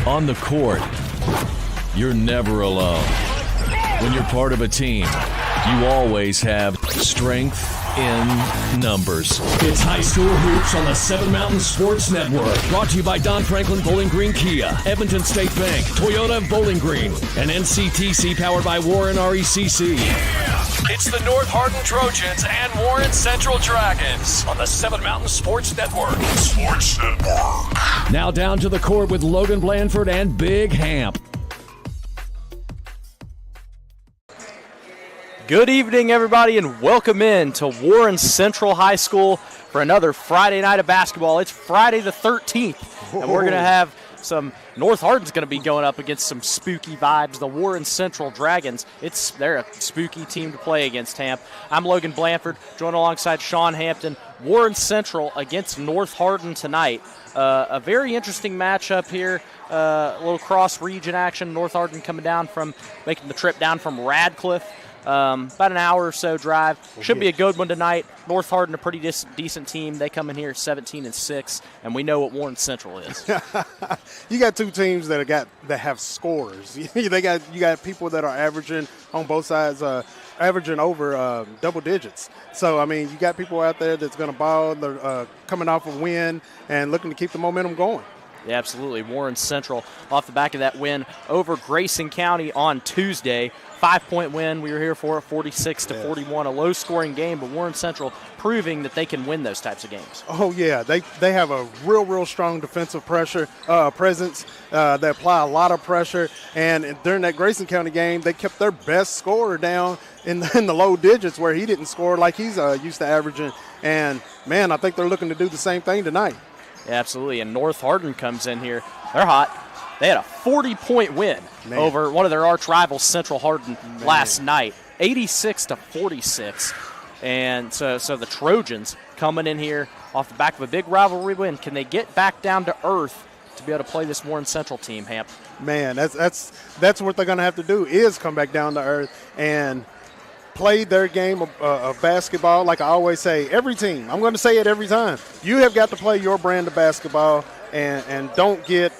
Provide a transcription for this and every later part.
On the court, you're never alone. When you're part of a team, you always have strength in numbers. It's High School Hoops on the Seven Mountain Sports Network. Brought to you by Don Franklin Bowling Green Kia, Edmonton State Bank, Toyota of Bowling Green, and NCTC powered by Warren RECC. It's the North Hardin Trojans and Warren Central Dragons on the Seven Mountain Sports Network. Now down to the court with Logan Blanford and Big Hamp. Good evening, everybody, and welcome in to Warren Central High School for another Friday night of basketball. It's Friday the 13th, and we're going to have some North Hardin's going to be going up against some spooky vibes. The Warren Central Dragons, they're a spooky team to play against, Hamp. I'm Logan Blanford, joined alongside Sean Hampton. Warren Central against North Hardin tonight. A very interesting matchup here. A little cross-region action. North Hardin coming down from, making the trip down from Radcliffe. About an hour or so drive. Should be a good one tonight. North Hardin, a pretty decent team. They come in here 17-6, and we know what Warren Central is. You got two teams that have scorers. You got people that are averaging on both sides, averaging over double digits. So I mean, you got people out there that's going to ball. They're coming off a win and looking to keep the momentum going. Yeah, absolutely. Warren Central off the back of that win over Grayson County on Tuesday. 5-point win. We were here for it, 46-41. A low-scoring game, but Warren Central proving that they can win those types of games. Oh, yeah. They have a real strong defensive presence. They apply a lot of pressure. And during that Grayson County game, they kept their best scorer down in the low digits where he didn't score like he's used to averaging. And, man, I think they're looking to do the same thing tonight. Yeah, absolutely. And North Hardin comes in here. They're hot. They had a 40-point win over one of their arch rivals, Central Hardin, last night, 86-46. And so the Trojans coming in here off the back of a big rivalry win. Can they get back down to earth to be able to play this Warren Central team, Hamp? Man, that's what they're going to have to do is come back down to earth and play their game of basketball. Like I always say, every team, I'm going to say it every time, you have got to play your brand of basketball and don't get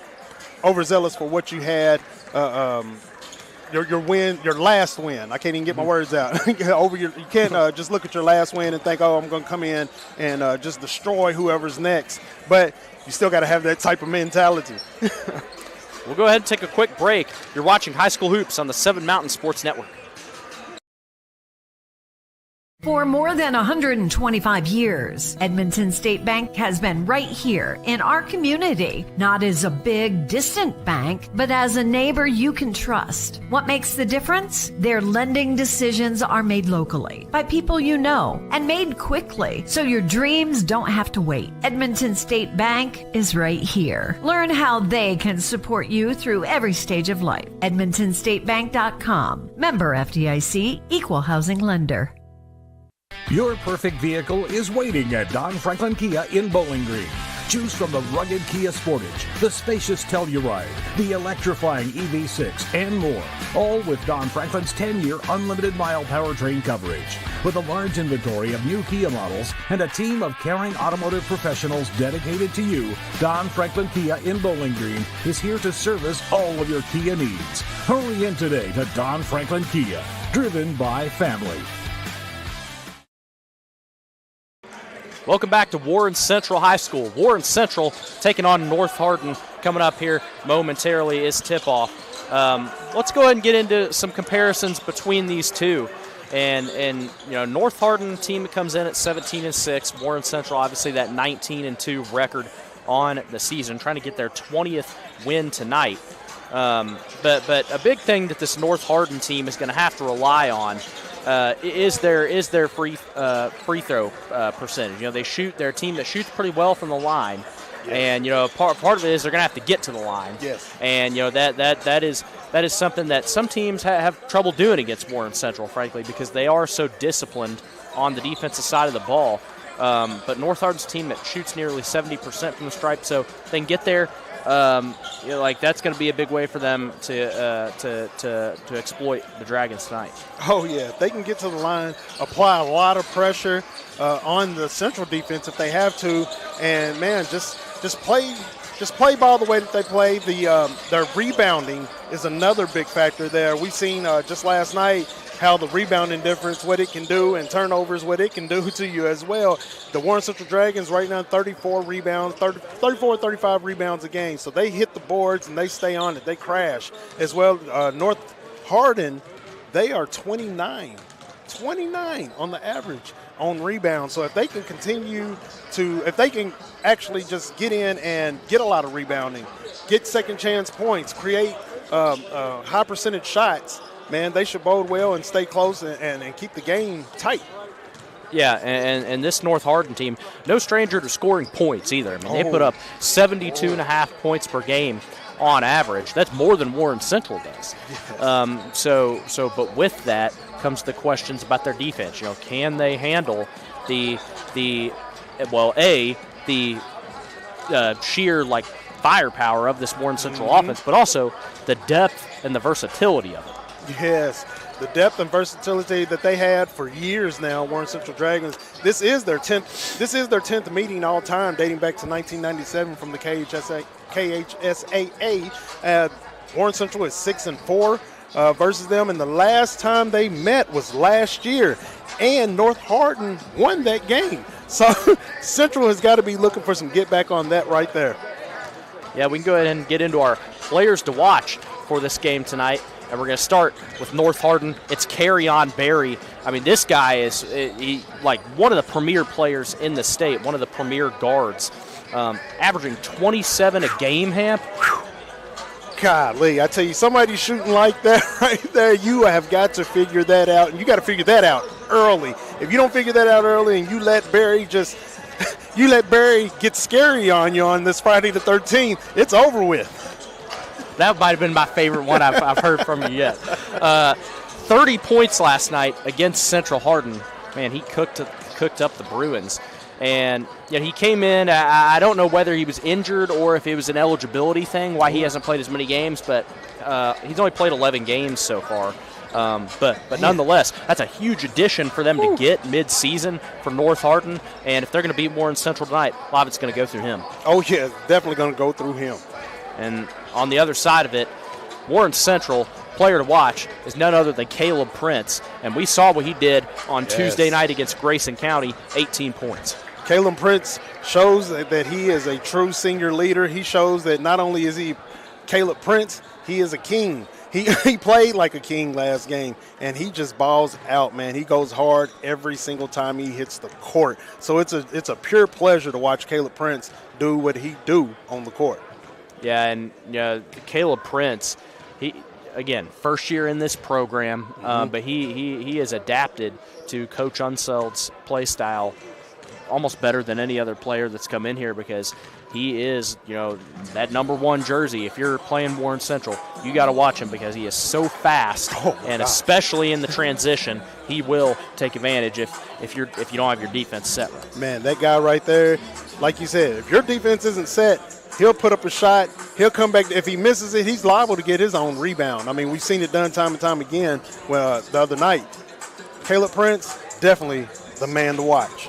overzealous for what you had, your last win. I can't even get my words out. You can't just look at your last win and think, oh, I'm going to come in and just destroy whoever's next. But you still got to have that type of mentality. We'll go ahead and take a quick break. You're watching High School Hoops on the Seven Mountain Sports Network. For more than 125 years, Edmonton State Bank has been right here in our community, not as a big, distant bank, but as a neighbor you can trust. What makes the difference? Their lending decisions are made locally, by people you know, and made quickly, so your dreams don't have to wait. Edmonton State Bank is right here. Learn how they can support you through every stage of life. EdmontonStateBank.com. Member FDIC, Equal Housing Lender. Your perfect vehicle is waiting at Don Franklin Kia in Bowling Green. Choose from the rugged Kia Sportage, the spacious Telluride, the electrifying EV6, and more. All with Don Franklin's 10-year unlimited mile powertrain coverage. With a large inventory of new Kia models and a team of caring automotive professionals dedicated to you, Don Franklin Kia in Bowling Green is here to service all of your Kia needs. Hurry in today to Don Franklin Kia, driven by family. Welcome back to Warren Central High School. Warren Central taking on North Hardin coming up here momentarily is tip-off. Let's go ahead and get into some comparisons between these two. And you know, North Hardin team comes in at 17-6. Warren Central, obviously, that 19-2 record on the season, trying to get their 20th win tonight. But a big thing that this North Hardin team is going to have to rely on is their free throw percentage. You know, they're a team that shoots pretty well from the line, yes. And you know, part of it is they're going to have to get to the line. Yes. And you know that is something that some teams have trouble doing against Warren Central, frankly, because they are so disciplined on the defensive side of the ball. But North Hardin's a team that shoots nearly 70% from the stripe, so they can get there. You know, like that's going to be a big way for them to exploit the Dragons tonight. Oh yeah, they can get to the line, apply a lot of pressure on the Central defense if they have to, and man, just play just play ball the way that they play. Their rebounding is another big factor there. We've seen just last night how the rebounding difference, what it can do, and turnovers, what it can do to you as well. The Warren Central Dragons right now 34 rebounds, 35 rebounds a game. So they hit the boards and they stay on it. They crash as well. North Hardin, they are 29 on the average on rebounds. So if they can if they can actually just get in and get a lot of rebounding, get second chance points, create high percentage shots, man, they should bode well and stay close and keep the game tight. Yeah, and this North Hardin team, no stranger to scoring points either. I mean, they put up 72.5 points per game on average. That's more than Warren Central does. Yes. But with that comes the questions about their defense. You know, can they handle the sheer like firepower of this Warren Central offense, but also the depth and the versatility of it. Yes, the depth and versatility that they had for years now, Warren Central Dragons. This is their 10th meeting all time, dating back to 1997 from the KHSAA. Warren Central is 6-4 versus them, and the last time they met was last year, and North Hardin won that game. So Central has got to be looking for some get back on that right there. Yeah, we can go ahead and get into our players to watch for this game tonight. And we're going to start with North Hardin. It's Carrion Berry. I mean, this guy is like one of the premier players in the state, one of the premier guards, averaging 27 a game, Hamp. Golly, I tell you, somebody shooting like that right there, you have got to figure that out, and you got to figure that out early. If you don't figure that out early and you let Berry get scary on you on this Friday the 13th, it's over with. That might have been my favorite one I've heard from you yet. 30 points last night against Central Hardin. Man, he cooked up the Bruins. And he came in, I don't know whether he was injured or if it was an eligibility thing, why he hasn't played as many games, but he's only played 11 games so far. But nonetheless, that's a huge addition for them to get mid-season for North Hardin. And if they're going to beat Warren Central tonight, a lot of it's going to go through him. Oh, yeah, definitely going to go through him. And on the other side of it, Warren Central, player to watch, is none other than Caleb Prince. And we saw what he did on Tuesday night against Grayson County, 18 points. Caleb Prince shows that he is a true senior leader. He shows that not only is he Caleb Prince, he is a king. He played like a king last game, and he just balls out, man. He goes hard every single time he hits the court. So it's a pure pleasure to watch Caleb Prince do what he do on the court. Yeah, and Caleb Prince, he again, first year in this program, but he has adapted to Coach Unseld's play style almost better than any other player that's come in here, because he is, that number one jersey. If you're playing Warren Central, you got to watch him because he is so fast, and especially in the transition, he will take advantage if you don't have your defense set right. Man, that guy right there, like you said, if your defense isn't set, he'll put up a shot. He'll come back. If he misses it, he's liable to get his own rebound. I mean, we've seen it done time and time again. Well, the other night, Caleb Prince, definitely the man to watch.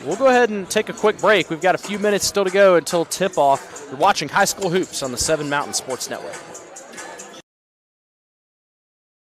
We'll go ahead and take a quick break. We've got a few minutes still to go until tip-off. You're watching High School Hoops on the 7 Mountain Sports Network.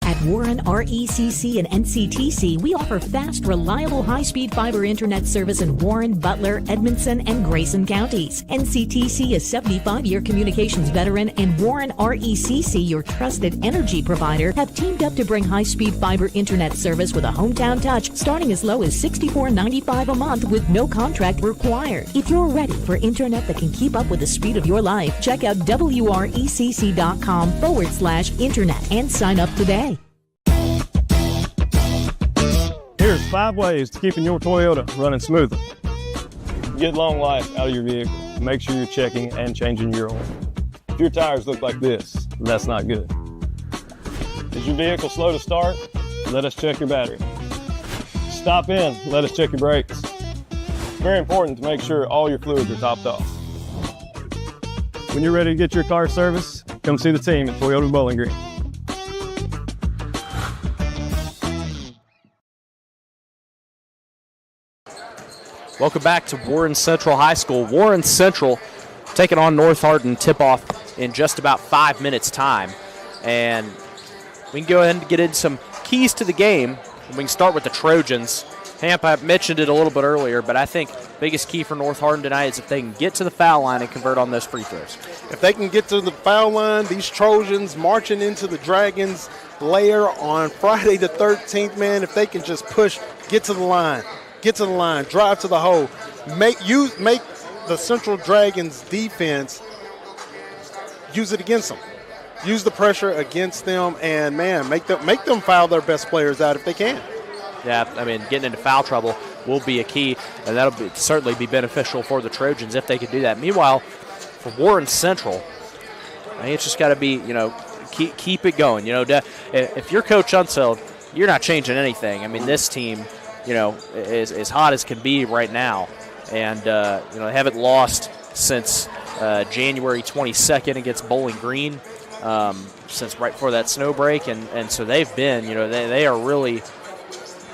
At Warren RECC and NCTC, we offer fast, reliable, high-speed fiber internet service in Warren, Butler, Edmondson, and Grayson counties. NCTC is 75-year communications veteran, and Warren RECC, your trusted energy provider, have teamed up to bring high-speed fiber internet service with a hometown touch, starting as low as $64.95 a month with no contract required. If you're ready for internet that can keep up with the speed of your life, check out wrecc.com/internet and sign up today. Here's 5 ways to keeping your Toyota running smoother. Get long life out of your vehicle. Make sure you're checking and changing your oil. If your tires look like this, that's not good. Is your vehicle slow to start? Let us check your battery. Stop in, let us check your brakes. It's very important to make sure all your fluids are topped off. When you're ready to get your car serviced, come see the team at Toyota Bowling Green. Welcome back to Warren Central High School. Warren Central taking on North Hardin. Tip-off in just about 5 minutes' time. And we can go ahead and get into some keys to the game. We can start with the Trojans. Hamp, I mentioned it a little bit earlier, but I think biggest key for North Hardin tonight is if they can get to the foul line and convert on those free throws. If they can get to the foul line, these Trojans marching into the Dragons lair on Friday the 13th, man, if they can just push, get to the line, drive to the hole, make the Central Dragons defense use it against them. Use the pressure against them, and, man, make them foul their best players out if they can. Yeah, I mean, getting into foul trouble will be a key, and that'll certainly be beneficial for the Trojans if they can do that. Meanwhile, for Warren Central, I mean, it's just got to be, keep it going. If you're Coach Unseld, you're not changing anything. I mean, this team, is as hot as can be right now, and they haven't lost since January 22nd against Bowling Green, since right before that snow break, and so they've been, they are really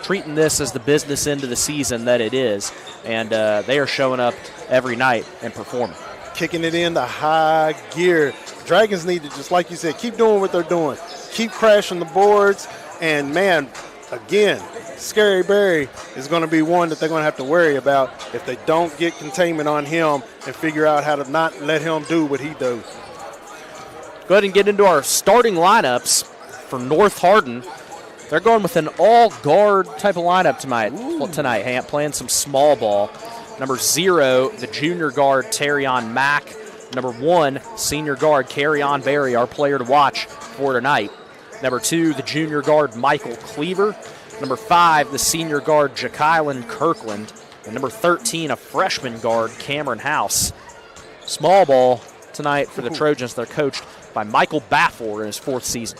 treating this as the business end of the season that it is, and they are showing up every night and performing. Kicking it into high gear. Dragons need to, just like you said, keep doing what they're doing. Keep crashing the boards, and, man, again, Scary Barry is going to be one that they're going to have to worry about if they don't get containment on him and figure out how to not let him do what he does. Go ahead and get into our starting lineups for North Hardin. They're going with an all-guard type of lineup tonight, Hamp, playing some small ball. Number 0, the junior guard, Terrion Mack. Number 1, senior guard, Carrion Berry, our player to watch for tonight. Number 2, the junior guard, Michael Cleaver. Number 5, the senior guard, Jackylan Kirkland. And number 13, a freshman guard, Cameron House. Small ball tonight for the Trojans. They're coached by Michael Baffor in his 4th season.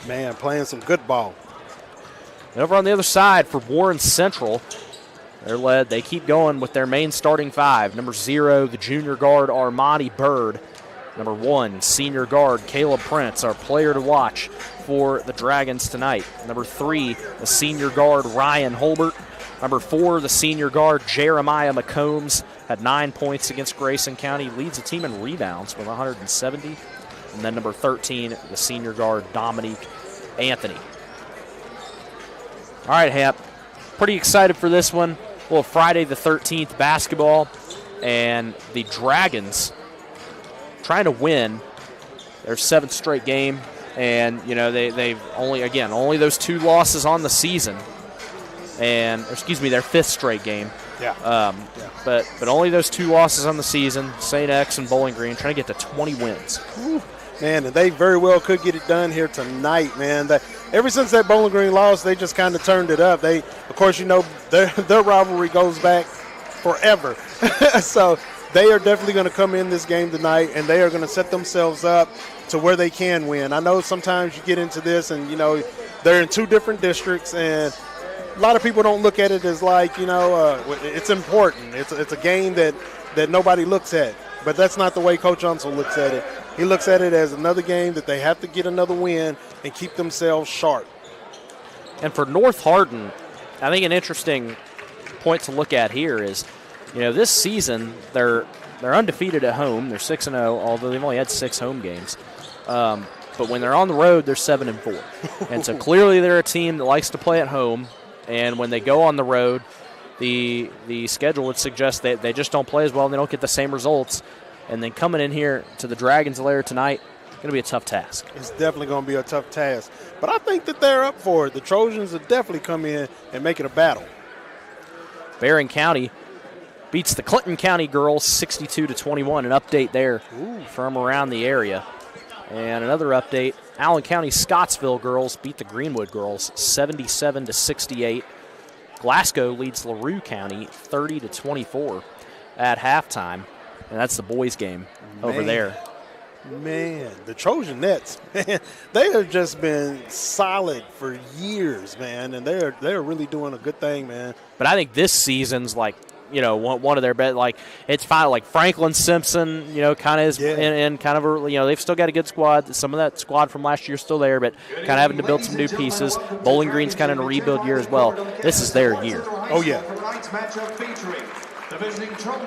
Man, playing some good ball. And over on the other side for Warren Central, they keep going with their main starting 5. Number 0, the junior guard, Armani Bird. Number 1, senior guard, Caleb Prince, our player to watch for the Dragons tonight. Number 3, the senior guard, Ryan Holbert. Number 4, the senior guard, Jeremiah McCombs, had 9 points against Grayson County, leads the team in rebounds with 170. And then number 13, the senior guard, Dominique Anthony. All right, Hamp, pretty excited for this one. Well, Friday the 13th basketball, and the Dragons trying to win their 7th straight game, and they've only those 2 losses on the season, their 5th straight game. Yeah. But only those 2 losses on the season. St. X and Bowling Green trying to get to 20 wins. Whew. Man, and they very well could get it done here tonight, man. Ever since that Bowling Green loss, they just kind of turned it up. Of course, their rivalry goes back forever. So they are definitely going to come in this game tonight, and they are going to set themselves up to where they can win. I know sometimes you get into this, and, they're in 2 different districts, and a lot of people don't look at it as like, it's important. It's a game that nobody looks at. But that's not the way Coach Unsel looks at it. He looks at it as another game that they have to get another win and keep themselves sharp. And for North Hardin, I think an interesting point to look at here is, this season they're undefeated at home. They're 6-0, although they've only had 6 home games. But when they're on the road, they're 7-4. And so clearly they're a team that likes to play at home. And when they go on the road, the schedule would suggest that they just don't play as well and they don't get the same results. And then coming in here to the Dragons lair tonight, going to be a tough task. It's definitely going to be a tough task. But I think that they're up for it. The Trojans will definitely come in and make it a battle. Barron County beats the Clinton County girls 62-21. An update there from around the area. And another update, Allen County Scottsville girls beat the Greenwood girls 77-68. Glasgow leads LaRue County 30-24 at halftime. And that's the boys' game over there. Man, the Trojan Nets, man, they have just been solid for years, man, and they're really doing a good thing, man. But I think this season's like, one of their best. Like it's fine. Like Franklin Simpson, kind of is in kind of a, they've still got a good squad. Some of that squad from last year is still there, but kind of having to build some new pieces. Bowling Green's kind of in a rebuild year as well. This is their year. Oh yeah.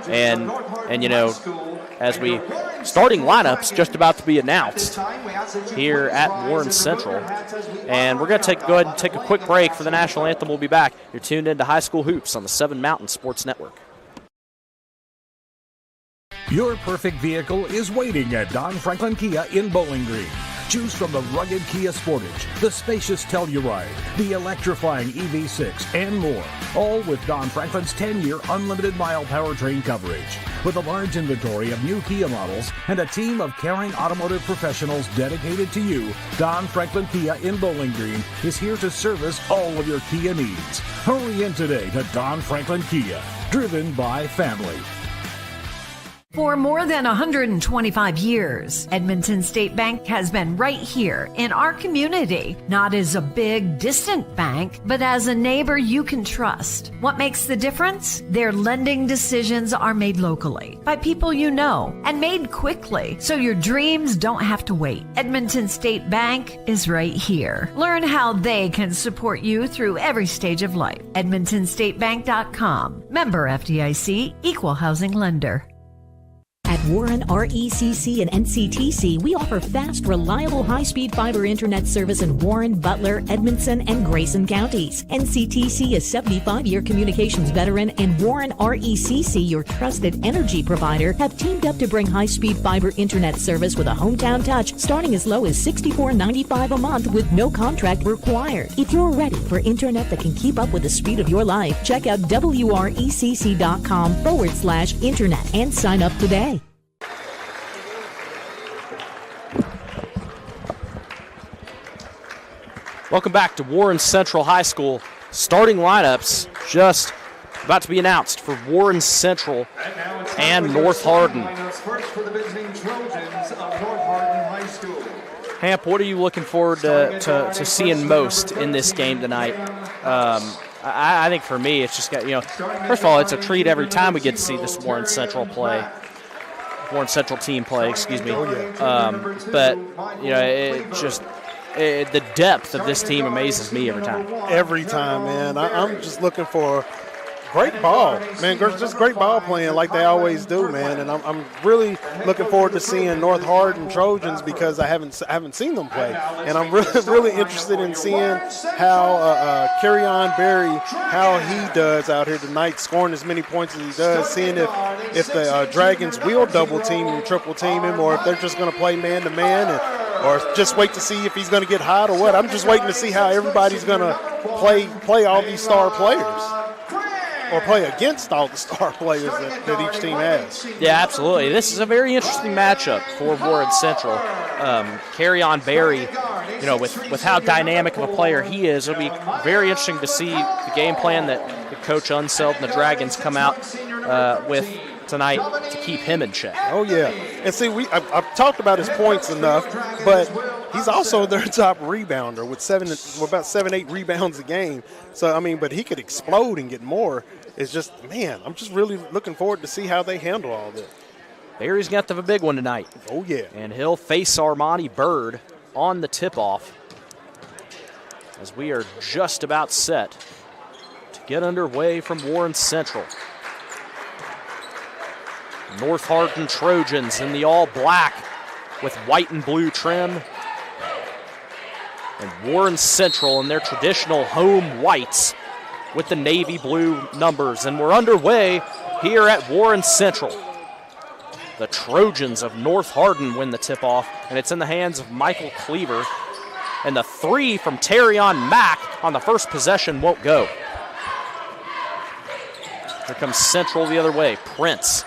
And you know, as we starting lineups just about to be announced here at Warren Central, and we're going to go ahead and take a quick break for the national anthem. We'll be back. You're tuned into High School Hoops on the 7 Mountain Sports Network. Your perfect vehicle is waiting at Don Franklin Kia in Bowling Green. Choose from the rugged Kia Sportage, the spacious Telluride, the electrifying EV6, and more. All with Don Franklin's 10-year unlimited mile powertrain coverage. With a large inventory of new Kia models and a team of caring automotive professionals dedicated to you, Don Franklin Kia in Bowling Green is here to service all of your Kia needs. Hurry in today to Don Franklin Kia, driven by family. For more than 125 years, Edmonton State Bank has been right here in our community, not as a big, distant bank, but as a neighbor you can trust. What makes the difference? Their lending decisions are made locally, by people you know, and made quickly, so your dreams don't have to wait. Edmonton State Bank is right here. Learn how they can support you through every stage of life. EdmontonStateBank.com. Member FDIC, Equal Housing Lender. At Warren RECC and NCTC, we offer fast, reliable, high-speed fiber internet service in Warren, Butler, Edmondson, and Grayson counties. NCTC is 75-year communications veteran, and Warren RECC, your trusted energy provider, have teamed up to bring high-speed fiber internet service with a hometown touch, starting as low as $64.95 a month with no contract required. If you're ready for internet that can keep up with the speed of your life, check out WRECC.com/internet and sign up today. Welcome back to Warren Central High School. Starting lineups just about to be announced for Warren Central and North Hardin. Hamp, what are you looking forward to seeing most in this game tonight? I think for me, it's just got, first of all, it's a treat every time we get to see this Warren Central team play, excuse me. But, it just, the depth of this team amazes me every time. Every time, man. I'm just looking for great ball, man. Just great ball playing like they always do, man. And I'm really looking forward to seeing North Hardin Trojans because I haven't seen them play, and I'm really interested in seeing how Kerryon Berry, how he does out here tonight, scoring as many points as he does. Seeing if the Dragons will double team him, triple team him, or if they're just going to play man to man, or just wait to see if he's going to get hot or what. I'm just waiting to see how everybody's going to play all these star players, or play against all the star players that each team has. Yeah, absolutely. This is a very interesting matchup for Warren Central. Kerryon Berry, with how dynamic of a player he is, it'll be very interesting to see the game plan that the coach Unseld and the Dragons come out with tonight to keep him in check. Oh, yeah. And see, I've talked about his points enough, but he's also their top rebounder with about 7-8 rebounds a game. So, but he could explode and get more. It's just, man, I'm just really looking forward to see how they handle all this. Berry's got to have a big one tonight. Oh, yeah. And he'll face Armani Bird on the tip-off as we are just about set to get underway from Warren Central. North Hardin Trojans in the all-black with white and blue trim. And Warren Central in their traditional home whites with the navy blue numbers. And we're underway here at Warren Central. The Trojans of North Hardin win the tip-off, and it's in the hands of Michael Cleaver. And the three from Terrion Mack on the first possession won't go. Here comes Central the other way. Prince.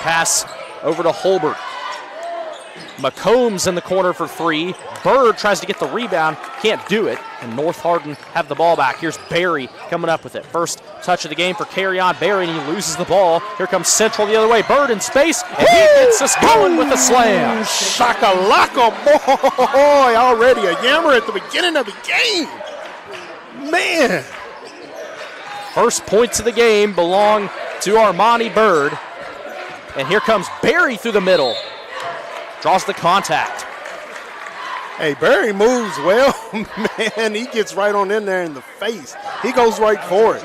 Pass over to Holbert. McCombs in the corner for three. Bird tries to get the rebound, can't do it, and North Hardin have the ball back. Here's Berry coming up with it. First touch of the game for Kerryon Berry, and he loses the ball. Here comes Central the other way. Bird in space, and he gets us going with the slam. Shakalaka, boy, already a yammer at the beginning of the game. Man. First points of the game belong to Armani Bird. And here comes Berry through the middle. Draws the contact. Hey, Berry moves well, man. He gets right on in there in the face. He goes right for it.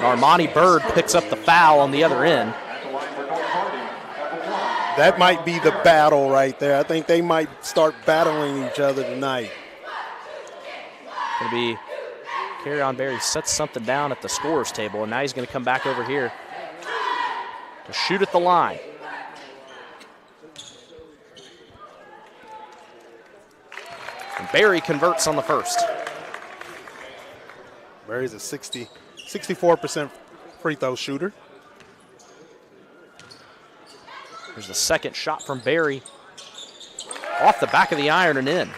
Armani Bird picks up the foul on the other end. That might be the battle right there. I think they might start battling each other tonight. Going to be Kerryon Berry sets something down at the scorer's table, and now he's going to come back over here to shoot at the line. And Berry converts on the first. Berry's a 64% free throw shooter. There's the second shot from Berry. Off the back of the iron and in.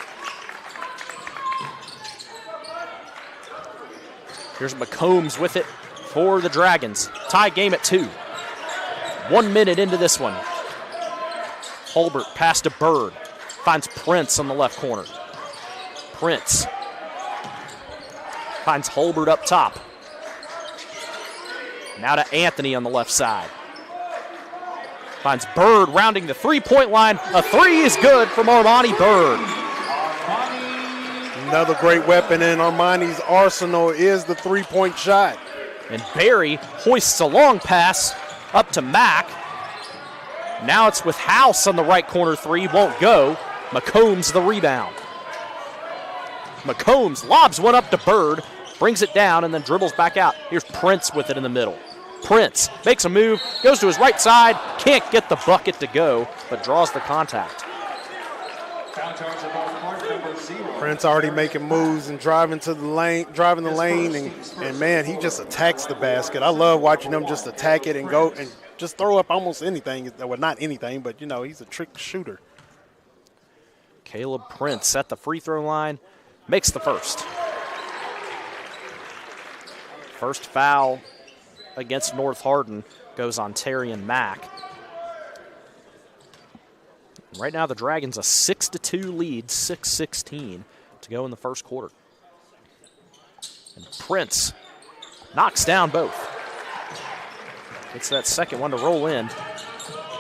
Here's McCombs with it for the Dragons. Tie game at 2. 1 minute into this one. Holbert pass to Bird. Finds Prince on the left corner. Prince finds Holbert up top. Now to Anthony on the left side. Finds Bird rounding the three-point line. A three is good from Armani Bird. Another great weapon in Armani's arsenal is the three-point shot. And Berry hoists a long pass up to Mack. Now it's with House on the right corner three. Won't go. McCombs the rebound. McCombs lobs one up to Bird. Brings it down and then dribbles back out. Here's Prince with it in the middle. Prince makes a move, goes to his right side, can't get the bucket to go, but draws the contact. Prince already making moves and driving the lane, and man, he just attacks the basket. I love watching him just attack it and go and just throw up almost anything. Well, not anything, but you know, he's a trick shooter. Caleb Prince at the free throw line, makes the first. First foul against North Hardin goes on Terrian Mack. Right now the Dragons a 6-2 lead, 6:16 to go in the first quarter. And Prince knocks down both. Gets that second one to roll in.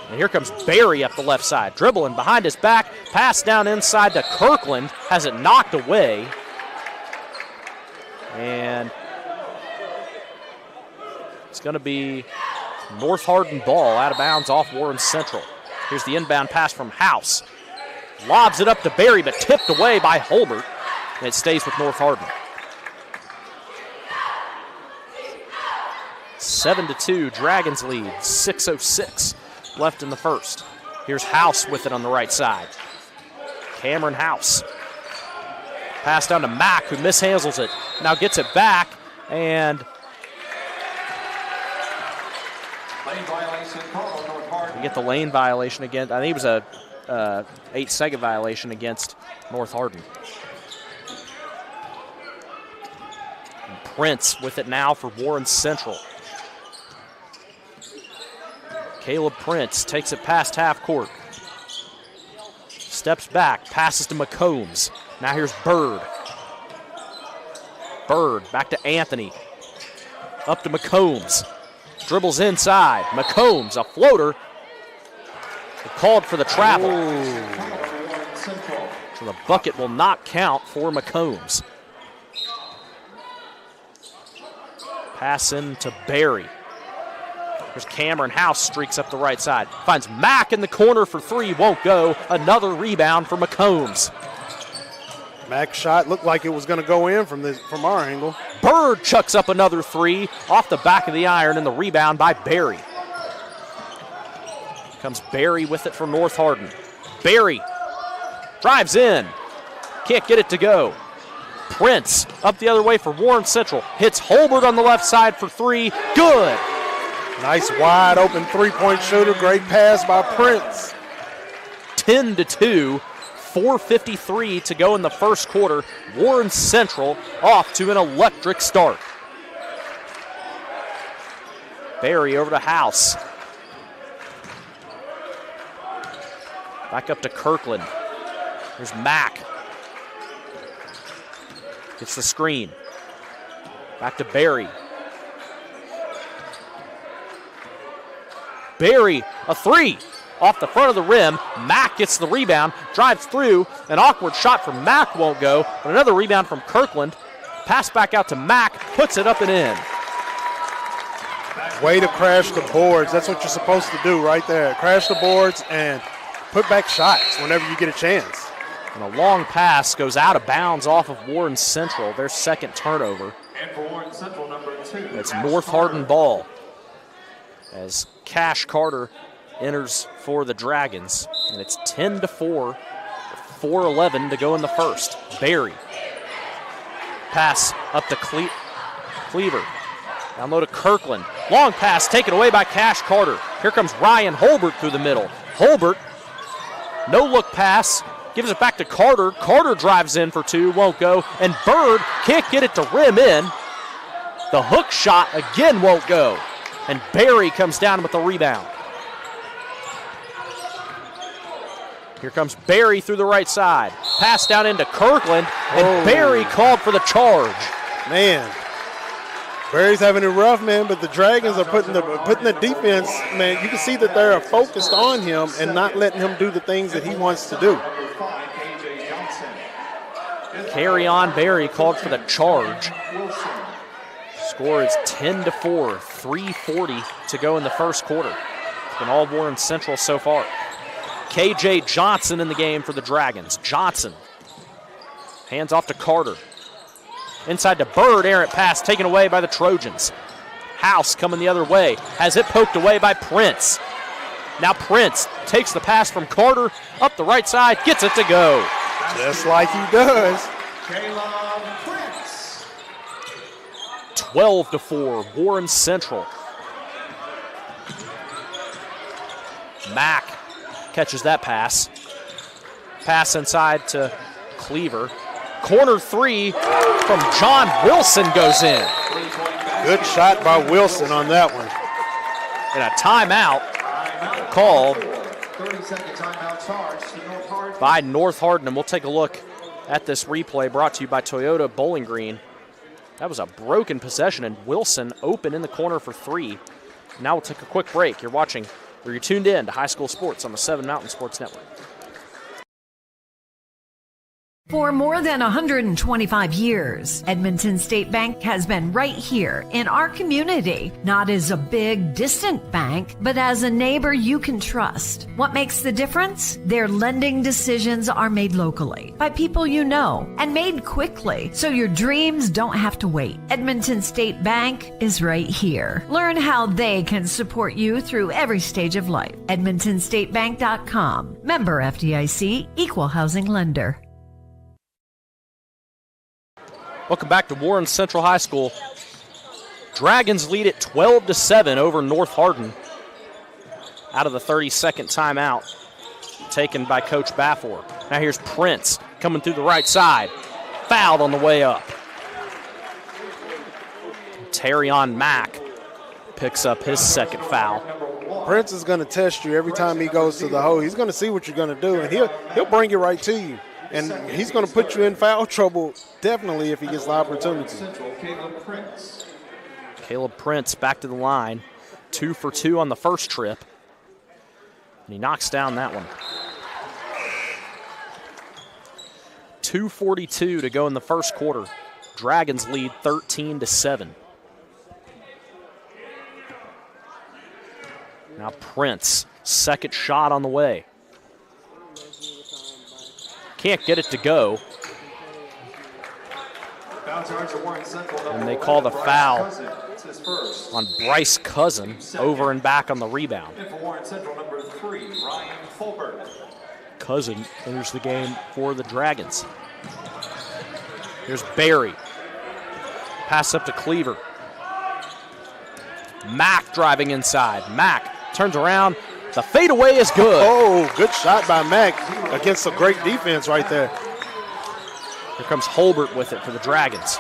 And here comes Berry up the left side, dribbling behind his back, pass down inside to Kirkland, has it knocked away. And it's going to be North Hardin ball out of bounds off Warren Central. Here's the inbound pass from House. Lobs it up to Berry, but tipped away by Holbert. And it stays with North Hardin. 7-2, Dragons lead. 6:06 left in the first. Here's House with it on the right side. Cameron House. Pass down to Mack, who mishandles it. Now gets it back, and we get the lane violation again. I think it was a 8-second violation against North Hardin. And Prince with it now for Warren Central. Caleb Prince takes it past half court. Steps back, passes to McCombs. Now here's Bird. Bird back to Anthony. Up to McCombs. Dribbles inside. McCombs, a floater. Called for the travel. So the bucket will not count for McCombs. Pass in to Berry. There's Cameron House, streaks up the right side. Finds Mack in the corner for three, won't go. Another rebound for McCombs. Mack's shot looked like it was going to go in from our angle. Bird chucks up another three off the back of the iron, and the rebound by Berry. Comes Berry with it from North Hardin. Berry drives in. Can't get it to go. Prince up the other way for Warren Central. Hits Holbert on the left side for three. Good. Nice wide open three-point shooter. Great pass by Prince. 10-2. 4:53 to go in the first quarter. Warren Central off to an electric start. Berry over to House. Back up to Kirkland. There's Mack. Gets the screen. Back to Berry. Berry, a three. Off the front of the rim, Mack gets the rebound, drives through, an awkward shot from Mack won't go, but another rebound from Kirkland. Pass back out to Mack, puts it up and in. Way to crash the boards. That's what you're supposed to do right there. Crash the boards and put back shots whenever you get a chance. And a long pass goes out of bounds off of Warren Central, their second turnover. And for Warren Central, number 2. It's North Hardin ball as Cash Carter enters for the Dragons. And it's 10-4, 4:11 to go in the first. Barry. Pass up to Cleaver. Down low to Kirkland. Long pass taken away by Cash Carter. Here comes Ryan Holbert through the middle. Holbert, no look pass, gives it back to Carter. Carter drives in for 2, won't go. And Bird can't get it to rim in. The hook shot again won't go. And Barry comes down with the rebound. Here comes Barry through the right side. Pass down into Kirkland, and Barry called for the charge. Man, Barry's having it rough, man, but the Dragons are putting the defense, man, you can see that they're focused on him and not letting him do the things that he wants to do. Carry on Barry called for the charge. Score is 10-4, 3:40 to go in the first quarter. It's been all Warren Central so far. KJ Johnson in the game for the Dragons. Johnson. Hands off to Carter. Inside to Bird, errant pass taken away by the Trojans. House coming the other way. Has it poked away by Prince. Now Prince takes the pass from Carter up the right side, gets it to go. Just like he does. 12-4, Warren Central. Mack catches that pass. Pass inside to Cleaver. Corner 3 from John Wilson goes in. Good shot by Wilson on that one. And a timeout called by North Hardin. And we'll take a look at this replay brought to you by Toyota Bowling Green. That was a broken possession, and Wilson open in the corner for 3. Now we'll take a quick break. You're tuned in to High School Sports on the 7 Mountain Sports Network. For more than 125 years, Edmonton State Bank has been right here in our community, not as a big, distant bank, but as a neighbor you can trust. What makes the difference? Their lending decisions are made locally by people you know and made quickly, so your dreams don't have to wait. Edmonton State Bank is right here. Learn how they can support you through every stage of life. EdmontonStateBank.com. Member FDIC, Equal Housing Lender. Welcome back to Warren Central High School. Dragons lead at 12-7 over North Hardin. Out of the 32nd timeout taken by Coach Baffor. Now here's Prince coming through the right side. Fouled on the way up. Terrion Mack picks up his second foul. Prince is going to test you every time he goes to the hole. He's going to see what you're going to do, and he'll bring it right to you. And he's going to put you in foul trouble, definitely, if he gets the opportunity. Caleb Prince back to the line. 2 for 2 on the first trip. And he knocks down that one. 2:42 to go in the first quarter. Dragons lead 13-7. Now Prince, second shot on the way. Can't get it to go. And they call the foul on Bryce Cousin, over and back on the rebound. Cousin enters the game for the Dragons. Here's Barry. Pass up to Cleaver. Mack driving inside. Mack turns around. The fadeaway is good. Oh, good shot by Mack against a great defense right there. Here comes Holbert with it for the Dragons.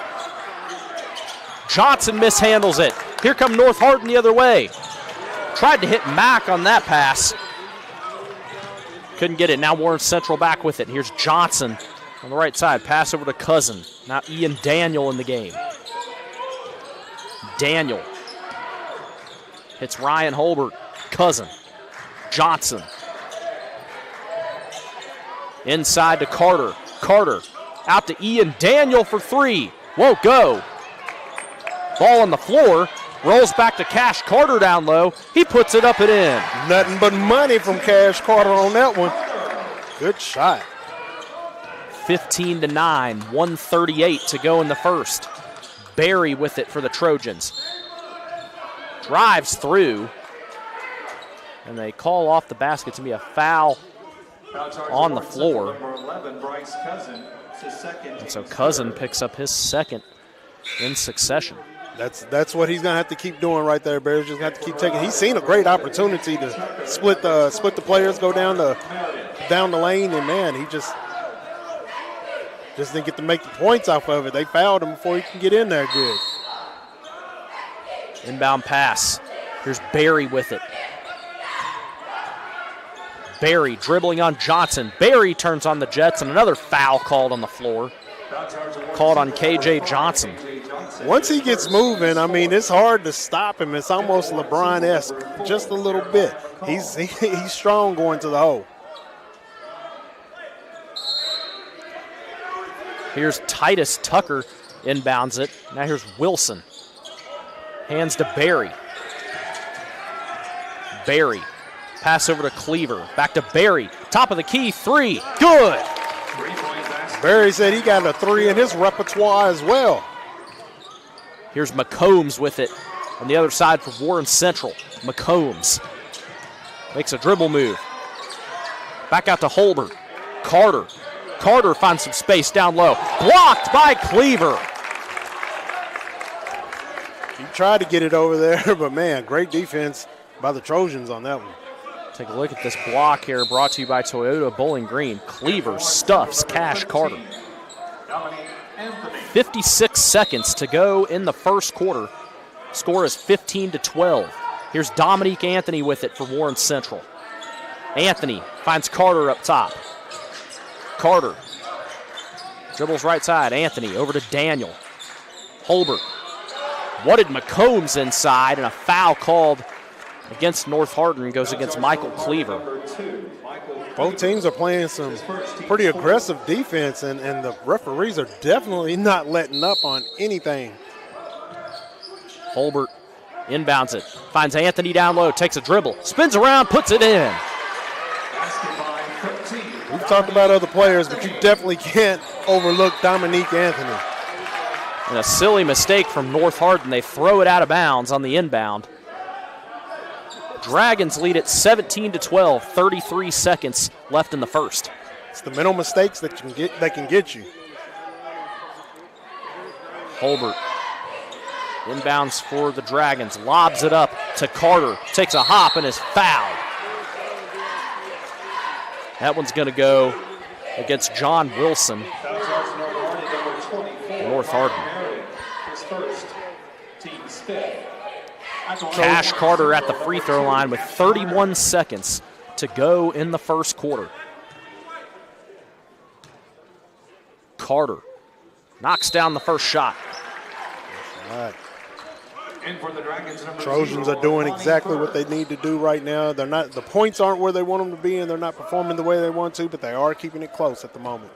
Johnson mishandles it. Here come North Hardin the other way. Tried to hit Mack on that pass. Couldn't get it. Now Warren Central back with it. Here's Johnson on the right side. Pass over to Cousin. Now Ian Daniel in the game. Daniel hits Ryan Holbert. Cousin. Johnson. Inside to Carter. Carter out to Ian Daniel for 3. Won't go. Ball on the floor. Rolls back to Cash Carter down low. He puts it up and in. Nothing but money from Cash Carter on that one. Good shot. 15-9, 1:38 to go in the first. Barry with it for the Trojans. Drives through, and they call off the basket to be a foul on the floor. And so Cousin picks up his second in succession. That's what he's gonna have to keep doing right there. Barry's just gonna have to keep taking. He's seen a great opportunity to split the players, go down the lane, and man, he just didn't get to make the points off of it. They fouled him before he can get in there good. Inbound pass. Here's Barry with it. Barry dribbling on Johnson. Barry turns on the Jets, and another foul called on the floor. Called on KJ Johnson. Once he gets moving, I mean, it's hard to stop him. It's almost LeBron-esque, just a little bit. He's strong going to the hole. Here's Titus Tucker inbounds it. Now here's Wilson. Hands to Barry. Barry. Pass over to Cleaver. Back to Barry. Top of the key, three. Good. Barry said he got a three in his repertoire as well. Here's McCombs with it on the other side for Warren Central. McCombs makes a dribble move. Back out to Holbert. Carter. Carter finds some space down low. Blocked by Cleaver. He tried to get it over there, but man, great defense by the Trojans on that one. Take a look at this block here, brought to you by Toyota Bowling Green. Cleaver stuffs Cash Carter. 56 seconds to go in the first quarter. Score is 15-12. Here's Dominique Anthony with it for Warren Central. Anthony finds Carter up top. Carter dribbles right side. Anthony over to Daniel. Holbert. What did McCombs inside, and a foul called against North Hardin goes against Michael Cleaver. Both teams are playing some pretty aggressive defense, and the referees are definitely not letting up on anything. Holbert inbounds it, finds Anthony down low, takes a dribble, spins around, puts it in. We've talked about other players, but you definitely can't overlook Dominique Anthony. And a silly mistake from North Hardin. They throw it out of bounds on the inbound. Dragons lead at 17-12, 33 seconds left in the first. It's the mental mistakes that can get you. Holbert inbounds for the Dragons, lobs it up to Carter, takes a hop and is fouled. That one's going to go against John Wilson, North Hardin. Cash Carter at the free throw line with 31 seconds to go in the first quarter. Carter knocks down the first shot. All right. Trojans are doing exactly what they need to do right now. They're not, the points aren't where they want them to be, and they're not performing the way they want to, but they are keeping it close at the moment.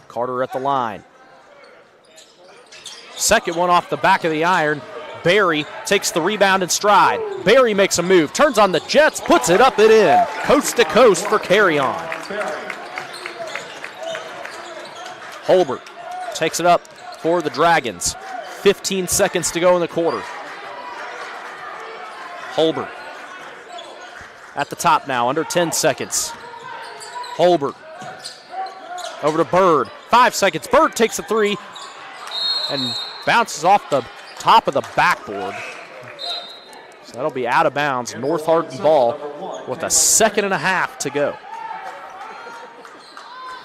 Carter at the line. Second one off the back of the iron. Barry takes the rebound in stride. Barry makes a move, turns on the Jets, puts it up and in. Coast to coast for carry on. Holbert takes it up for the Dragons. 15 seconds to go in the quarter. Holbert at the top now, under 10 seconds. Holbert over to Bird. 5 seconds. Bird takes a three and bounces off the top of the backboard. So that'll be out of bounds. North Hardin ball with a second and a half to go.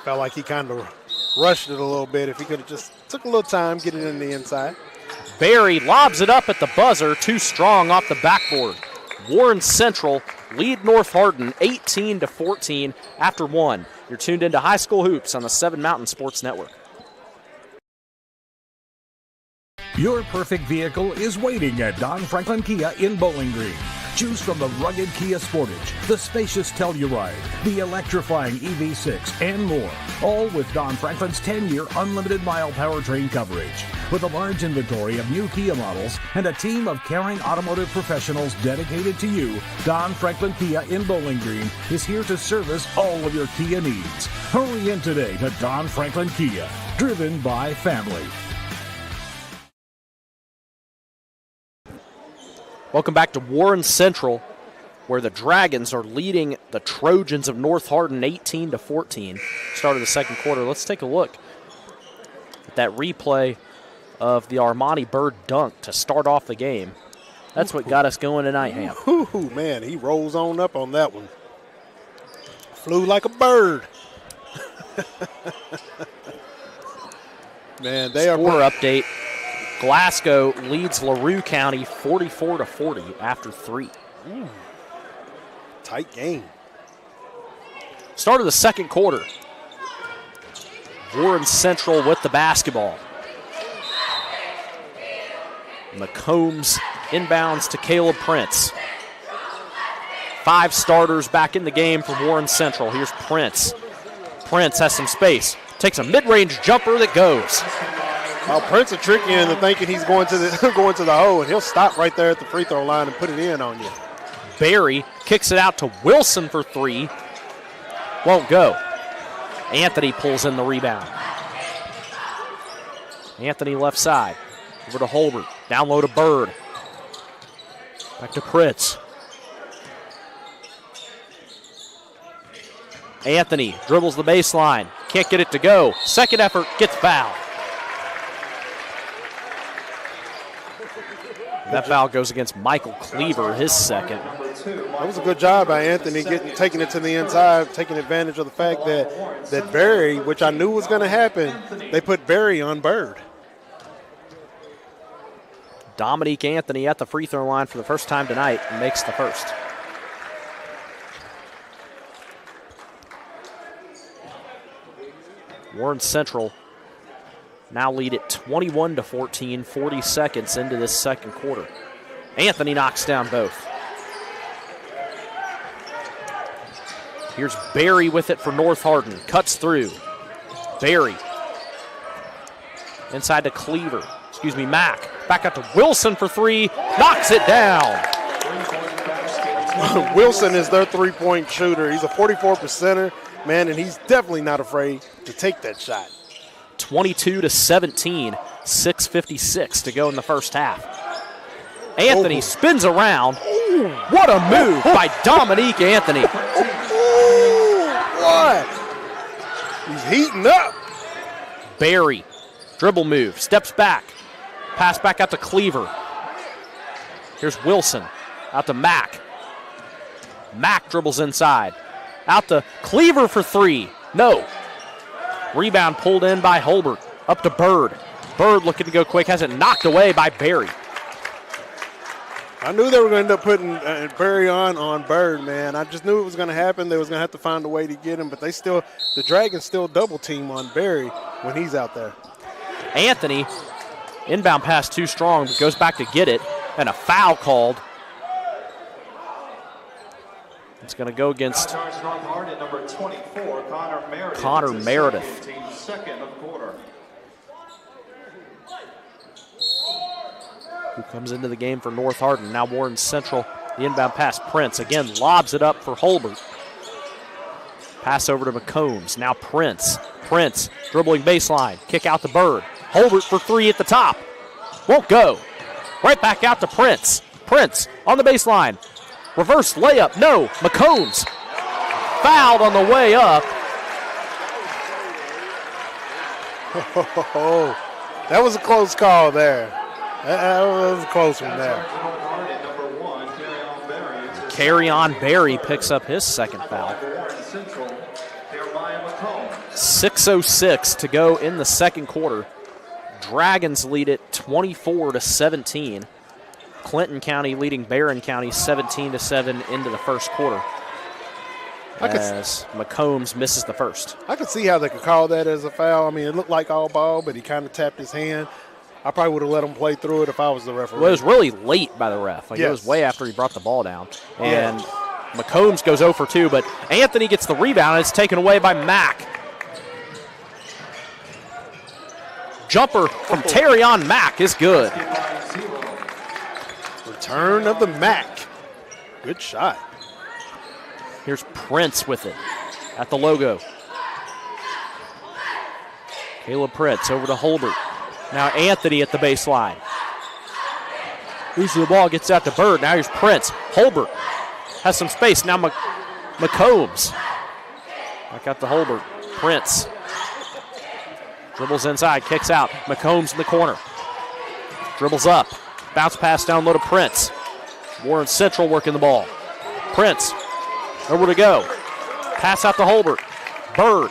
Felt like he kind of rushed it a little bit. If he could have just took a little time getting in the inside. Barry lobs it up at the buzzer, too strong off the backboard. Warren Central lead North Hardin 18-14 after one. You're tuned into High School Hoops on the 7 Mountain Sports Network. Your perfect vehicle is waiting at Don Franklin Kia in Bowling Green. Choose from the rugged Kia Sportage, the spacious Telluride, the electrifying EV6, and more. All with Don Franklin's 10-year unlimited mile powertrain coverage. With a large inventory of new Kia models and a team of caring automotive professionals dedicated to you, Don Franklin Kia in Bowling Green is here to service all of your Kia needs. Hurry in today to Don Franklin Kia, driven by family. Welcome back to Warren Central, where the Dragons are leading the Trojans of North Hardin 18-14. Start of the second quarter. Let's take a look at that replay of the Armani Bird dunk to start off the game. That's what got us going tonight, Ham. Ooh, man, he rolls on up on that one. Flew like a bird. Man, they Score update. Glasgow leads LaRue County 44-40 after 3. Tight game. Start of the second quarter. Warren Central with the basketball. McCombs inbounds to Caleb Prince. 5 starters back in the game for Warren Central. Here's Prince. Prince has some space. Takes a mid-range jumper that goes. Well, Prince will trick you into thinking he's going to the going to the hole, and he'll stop right there at the free throw line and put it in on you. Barry kicks it out to Wilson for 3. Won't go. Anthony pulls in the rebound. Anthony left side. Over to Holbert. Down low to Bird. Back to Pritz. Anthony dribbles the baseline. Can't get it to go. Second effort, gets fouled. That foul goes against Michael Cleaver, his second. That was a good job by Anthony taking it to the inside, taking advantage of the fact that Barry, which I knew was going to happen, they put Barry on Bird. Dominique Anthony at the free throw line for the first time tonight and makes the first. Warren Central now lead it 21-14, 40 seconds into this second quarter. Anthony knocks down both. Here's Barry with it for North Hardin. Cuts through. Barry. Inside to Cleaver. Mack. Back out to Wilson for 3. Knocks it down. Wilson is their three-point shooter. He's a 44%er, man, and he's definitely not afraid to take that shot. 22-17, 6:56 to go in the first half. Anthony spins around. What a move by Dominique Anthony. Boy, he's heating up. Barry, dribble move, steps back. Pass back out to Cleaver. Here's Wilson, out to Mack. Mack dribbles inside. Out to Cleaver for 3. No. Rebound pulled in by Holbert. Up to Bird. Bird looking to go quick. Has it knocked away by Barry. I knew they were going to end up putting Barry on Bird, man. I just knew it was going to happen. They was going to have to find a way to get him, but the Dragons still double team on Barry when he's out there. Anthony, inbound pass too strong, but goes back to get it, and a foul called. It's going to go against number 24, Connor Meredith. Second of quarter. Who comes into the game for North Hardin. Now Warren Central, the inbound pass. Prince again lobs it up for Holbert. Pass over to McCombs. Now Prince. Prince dribbling baseline. Kick out to Bird. Holbert for 3 at the top. Won't go. Right back out to Prince. Prince on the baseline. Reverse layup. No. McCombs fouled on the way up. That was a close call there. That was a close one there. Carry-on Barry picks up his second foul. 6:06 to go in the second quarter. Dragons lead it 24-17. Clinton County leading Barron County 17-7 into the first quarter. As McCombs misses the first. I could see how they could call that as a foul. I mean, it looked like all ball, but he kind of tapped his hand. I probably would have let him play through it if I was the referee. Well, it was really late by the ref. It was way after he brought the ball down. And McCombs goes 0 for 2, but Anthony gets the rebound, and it's taken away by Mack. jumper from Terrion Mack is good. Return of the Mac. Good shot. Here's Prince with it at the logo. Caleb Prince over to Holbert. Now Anthony at the baseline. Loses the ball, gets out to Bird. Now here's Prince. Holbert has some space. Now McCombs. Back out to Holbert. Prince. Dribbles inside, kicks out. McCombs in the corner. Dribbles up. Bounce pass down low to Prince. Warren Central working the ball. Prince. Over to go. Pass out to Holbert. Bird.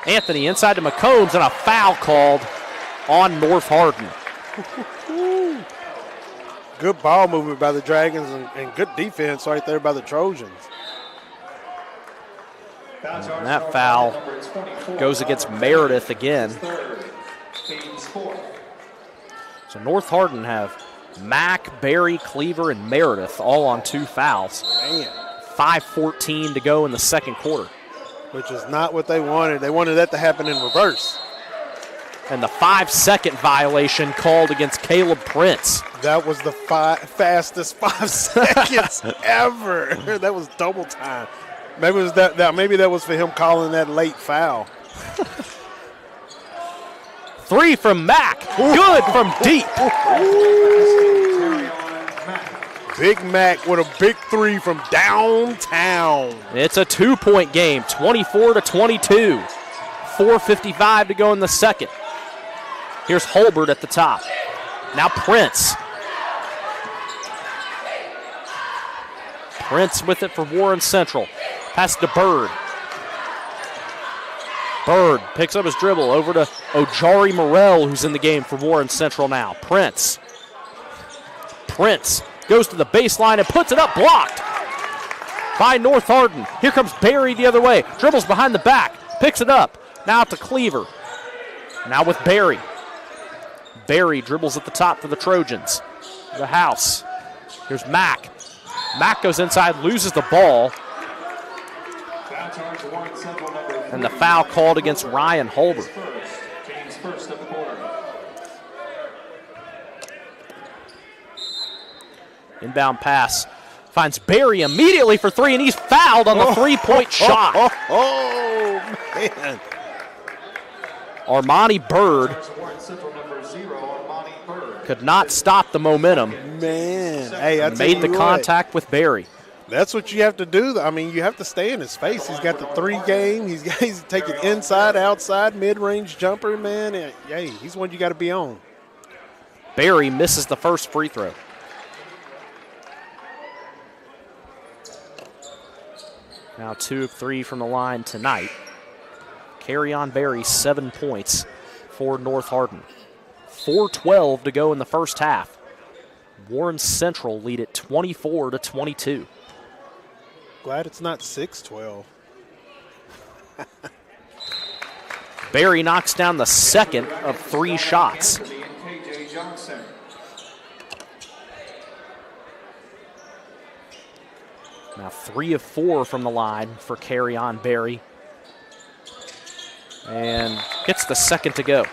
Anthony inside to McCombs, and a foul called on North Hardin. Good ball movement by the Dragons and good defense right there by the Trojans. And that foul goes against Meredith again. So North Hardin have Mack, Berry, Cleaver, and Meredith all on 2 fouls. Man. 5:14 to go in the second quarter. Which is not what they wanted. They wanted that to happen in reverse. And the 5-second violation called against Caleb Prince. That was the fastest 5 seconds ever. That was double time. Maybe it was maybe that was for him calling that late foul. 3 from Mack. Good from deep. Big Mac with a big 3 from downtown. It's a 2-point game, 24-22. 4:55 to go in the second. Here's Holbert at the top. Now Prince. Prince with it for Warren Central. Pass to Bird. Bird picks up his dribble over to Ojari Morrell, who's in the game for Warren Central now. Prince goes to the baseline and puts it up, blocked by North Hardin. Here comes Berry the other way. Dribbles behind the back, picks it up. Now to Cleaver. Now with Berry. Berry dribbles at the top for the Trojans. The house. Here's Mack. Mack goes inside, loses the ball. And the foul called against Ryan Holbert. Inbound pass. Finds Berry immediately for 3, and he's fouled on the 3-point shot. Oh, man. Armani Bird could not stop the momentum. Man. Hey, I made the contact with Berry. That's what you have to do. I mean, you have to stay in his face. He's got the 3 game. He's taking inside, outside, mid-range jumper, man. And, hey, he's one you got to be on. Berry misses the first free throw. Now 2 of 3 from the line tonight. Carry on Berry, 7 points for North Hardin. 4:12 to go in the first half. Warren Central lead it 24-22. Glad it's not 6-12. Berry knocks down the second of 3 shots. Now 3 of 4 from the line for Carry on Berry. And gets the second to go.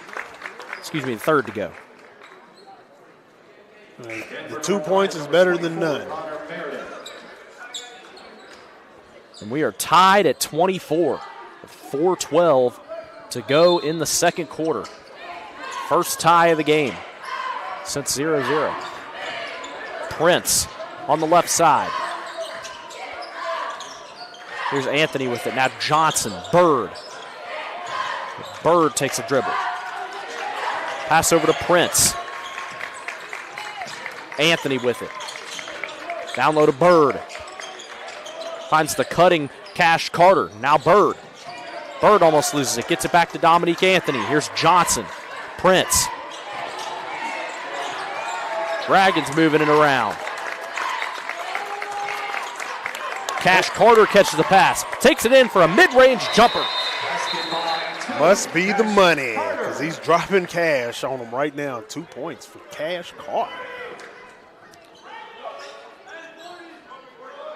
Excuse me, the third to go. The 2 points is better than none. And we are tied at 24 with 4:12 to go in the second quarter. First tie of the game since 0-0. Prince on the left side. Here's Anthony with it. Now Johnson, Bird. Bird takes a dribble. Pass over to Prince. Anthony with it. Down low to Bird. Finds the cutting Cash Carter. Now Bird. Bird almost loses it. Gets it back to Dominique Anthony. Here's Johnson. Prince. Dragons moving it around. Cash Carter catches the pass. Takes it in for a mid-range jumper. Must be the money because he's dropping cash on him right now. 2 points for Cash Carter.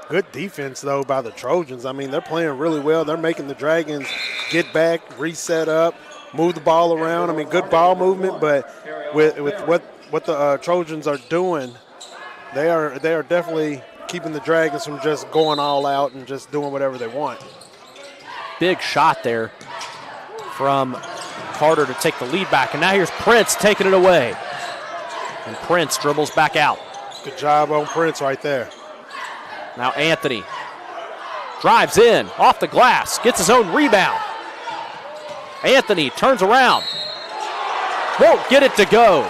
Good defense, though, by the Trojans. I mean, they're playing really well. They're making the Dragons get back, reset up, move the ball around. I mean, good ball movement, but with what the Trojans are doing, they are definitely keeping the Dragons from just going all out and just doing whatever they want. Big shot there from Carter to take the lead back. And now here's Prince taking it away. And Prince dribbles back out. Good job on Prince right there. Now Anthony drives in, off the glass, gets his own rebound. Anthony turns around. Won't get it to go.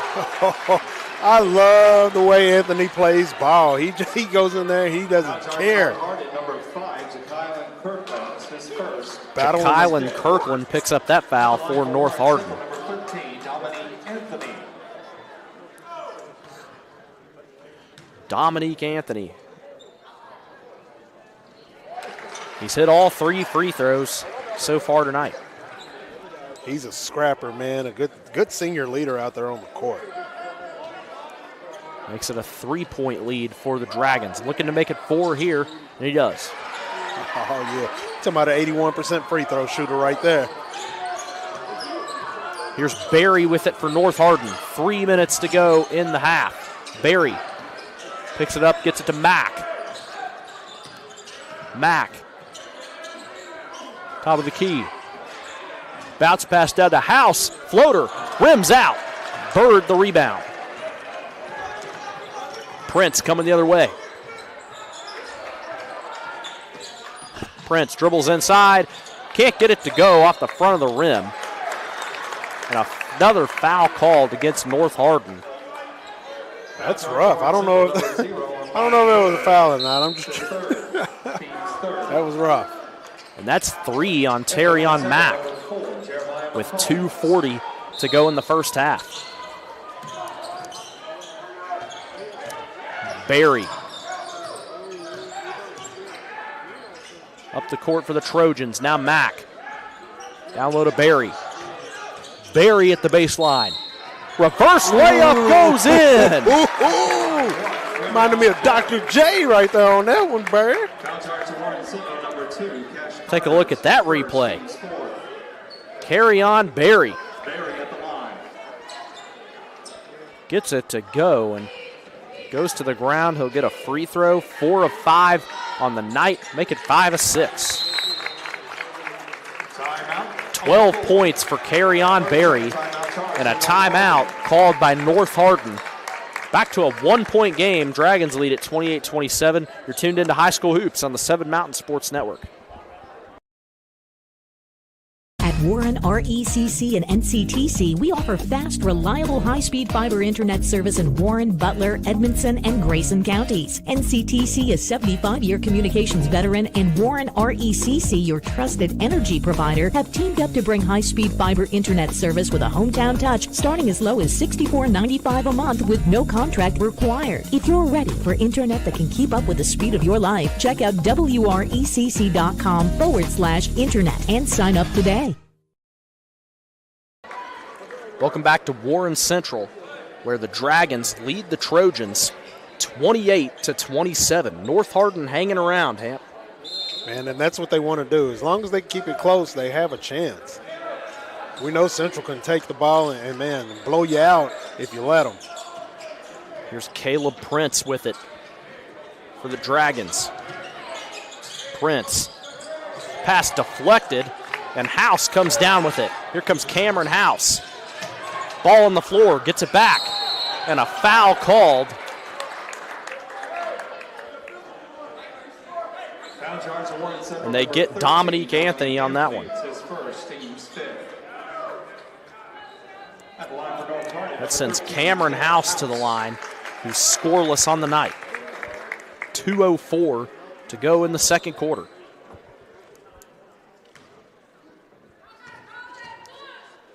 I love the way Anthony plays ball. He goes in there, he doesn't care. Kylan Kirkland picks up that foul for North Hardin. Dominique Anthony. He's hit all 3 free throws so far tonight. He's a scrapper, man. A good senior leader out there on the court. Makes it a 3-point lead for the Dragons. Looking to make it 4 here, and he does. Oh, yeah. Talking about an 81% free throw shooter right there. Here's Barry with it for North Hardin. 3 minutes to go in the half. Barry picks it up, gets it to Mack. Mack. Top of the key. Bounce pass down to House. Floater. Rims out. Bird the rebound. Prince coming the other way. Prince dribbles inside. Can't get it to go off the front of the rim. And another foul called against North Hardin. That's rough. I don't know if it was a foul or not. I'm just that was rough. And that's 3 on Terrion Mack with 2:40 to go in the first half. Barry. Up the court for the Trojans. Now Mack. Down low to Barry. Barry at the baseline. Reverse layup goes in. Reminded me of Dr. J right there on that one, Barry. Take a look at that replay. Carry on Barry. Gets it to go and goes to the ground. He'll get a free throw. 4 of 5 on the night. Make it 5 of 6. 12 points for Carry on Barry. And a timeout called by North Hardin. Back to a 1-point game. Dragons lead at 28-27. You're tuned into High School Hoops on the 7 Mountain Sports Network. At Warren RECC and NCTC, we offer fast, reliable, high-speed fiber internet service in Warren, Butler, Edmondson, and Grayson counties. NCTC is 75-year communications veteran, and Warren RECC, your trusted energy provider, have teamed up to bring high-speed fiber internet service with a hometown touch starting as low as $64.95 a month with no contract required. If you're ready for internet that can keep up with the speed of your life, check out wrecc.com/internet and sign up today. Welcome back to Warren Central, where the Dragons lead the Trojans 28-27. North Hardin hanging around, Hamp. Man, and that's what they want to do. As long as they keep it close, they have a chance. We know Central can take the ball and man, blow you out if you let them. Here's Caleb Prince with it for the Dragons. Prince. Pass deflected, and House comes down with it. Here comes Cameron House. Ball on the floor, gets it back, and a foul called. And they get Dominique Anthony on that one. That sends Cameron House to the line, who's scoreless on the night. 2:04 to go in the second quarter.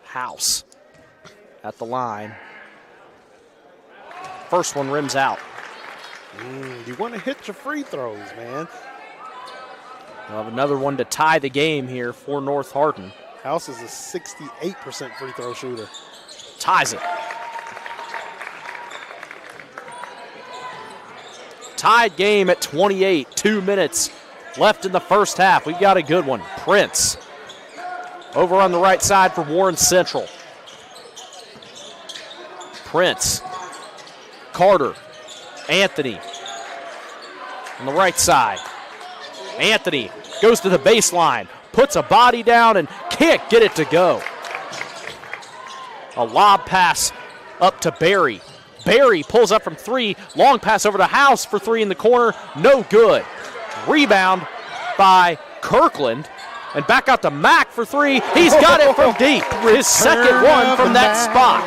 House at the line. First one rims out. You want to hit your free throws, man. We'll have another one to tie the game here for North Hardin. House is a 68% free throw shooter. Ties it. Tied game at 28. 2 minutes left in the first half. We've got a good one. Prince Over on the right side for Warren Central. Prince. Carter. Anthony. On the right side. Anthony goes to the baseline. Puts a body down and can't get it to go. A lob pass up to Barry. Barry pulls up from 3. Long pass over to House for 3 in the corner. No good. Rebound by Kirkland. And back out to Mack for 3. He's got it from deep. His second one from that spot.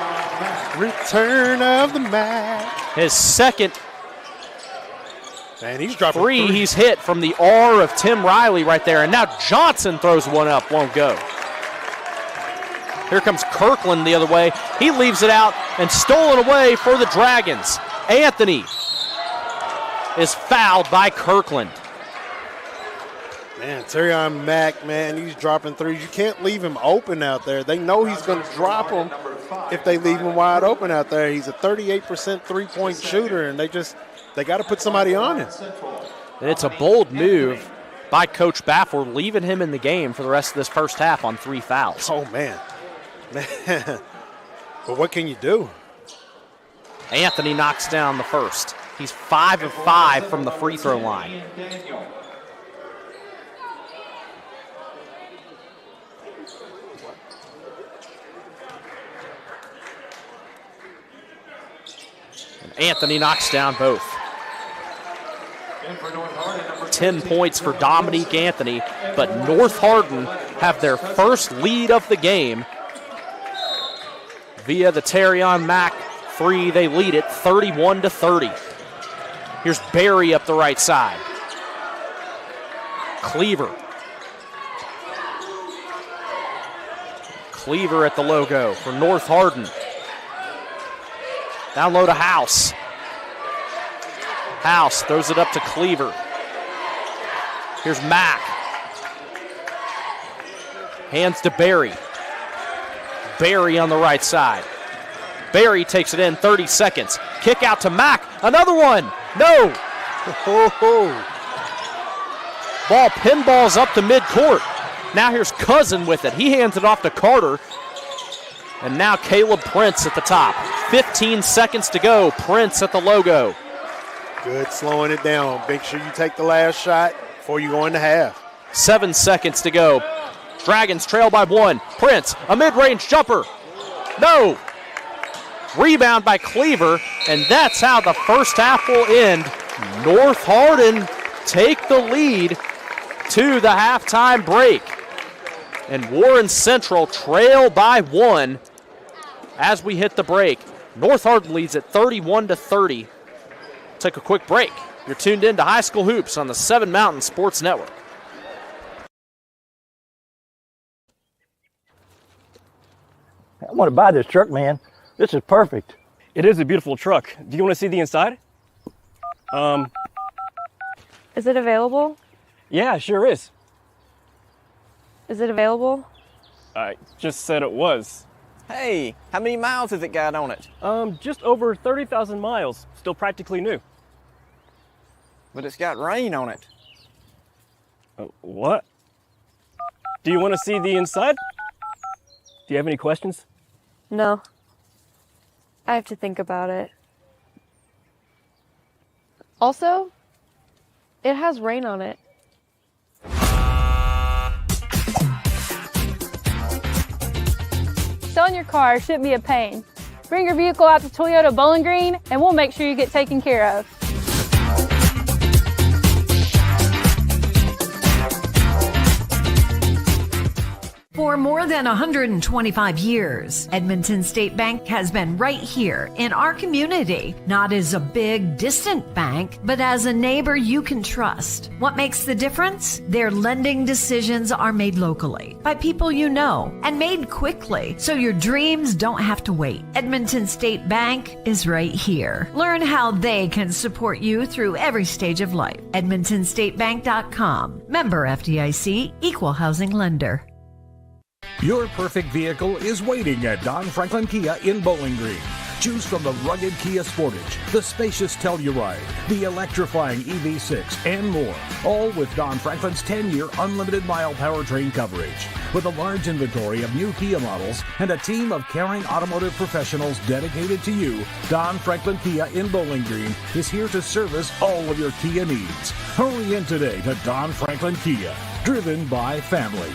Return of the Mack. His second Man, he's dropping 3 he's hit from the R of Tim Riley right there. And now Johnson throws one up, won't go. Here comes Kirkland the other way. He leaves it out and stolen away for the Dragons. Anthony is fouled by Kirkland. Man, Terrion Mack, man, he's dropping 3s. You can't leave him open out there. They know he's going to drop them if they leave him wide open out there. He's a 38% three-point shooter, and they got to put somebody on him. And it's a bold move by Coach Bafford, leaving him in the game for the rest of this first half on 3 fouls. Oh, man. But what can you do? Anthony knocks down the first. He's 5 of 5 from the free throw line. And Anthony knocks down both. 10 points for Dominique Anthony, but North Hardin have their first lead of the game via the Terrion Mack 3. They lead it 31-30. Here's Barry up the right side. Cleaver. Cleaver at the logo for North Hardin. Down low to House. House throws it up to Cleaver. Here's Mack. Hands to Barry. Barry on the right side. Barry takes it in, 30 seconds. Kick out to Mack. Another one. No. Ball pinballs up to midcourt. Now here's Cousin with it. He hands it off to Carter. And now Caleb Prince at the top. 15 seconds to go. Prince at the logo. Good slowing it down. Make sure you take the last shot before you go into half. 7 seconds to go. Dragons trail by 1. Prince, a mid-range jumper. No. Rebound by Cleaver, and that's how the first half will end. North Hardin take the lead to the halftime break. And Warren Central trail by 1 as we hit the break. North Hardin leads at 31-30. Take a quick break. You're tuned in to High School Hoops on the 7 Mountain Sports Network. I want to buy this truck, man. This is perfect. It is a beautiful truck. Do you want to see the inside? Is it available? Yeah, sure is. Is it available? I just said it was. Hey, how many miles has it got on it? Just over 30,000 miles. Still practically new. But it's got rain on it. What? Do you want to see the inside? Do you have any questions? No. I have to think about it. Also, it has rain on it. Selling your car shouldn't be a pain. Bring your vehicle out to Toyota Bowling Green and we'll make sure you get taken care of. For more than 125 years, Edmonton State Bank has been right here in our community, not as a big, distant bank, but as a neighbor you can trust. What makes the difference? Their lending decisions are made locally by people you know and made quickly, so your dreams don't have to wait. Edmonton State Bank is right here. Learn how they can support you through every stage of life. EdmontonStateBank.com. Member FDIC, Equal Housing Lender. Your perfect vehicle is waiting at Don Franklin Kia in Bowling Green. Choose from the rugged Kia Sportage, the spacious Telluride, the electrifying EV6, and more. All with Don Franklin's 10-year unlimited mile powertrain coverage. With a large inventory of new Kia models and a team of caring automotive professionals dedicated to you, Don Franklin Kia in Bowling Green is here to service all of your Kia needs. Hurry in today to Don Franklin Kia, driven by family.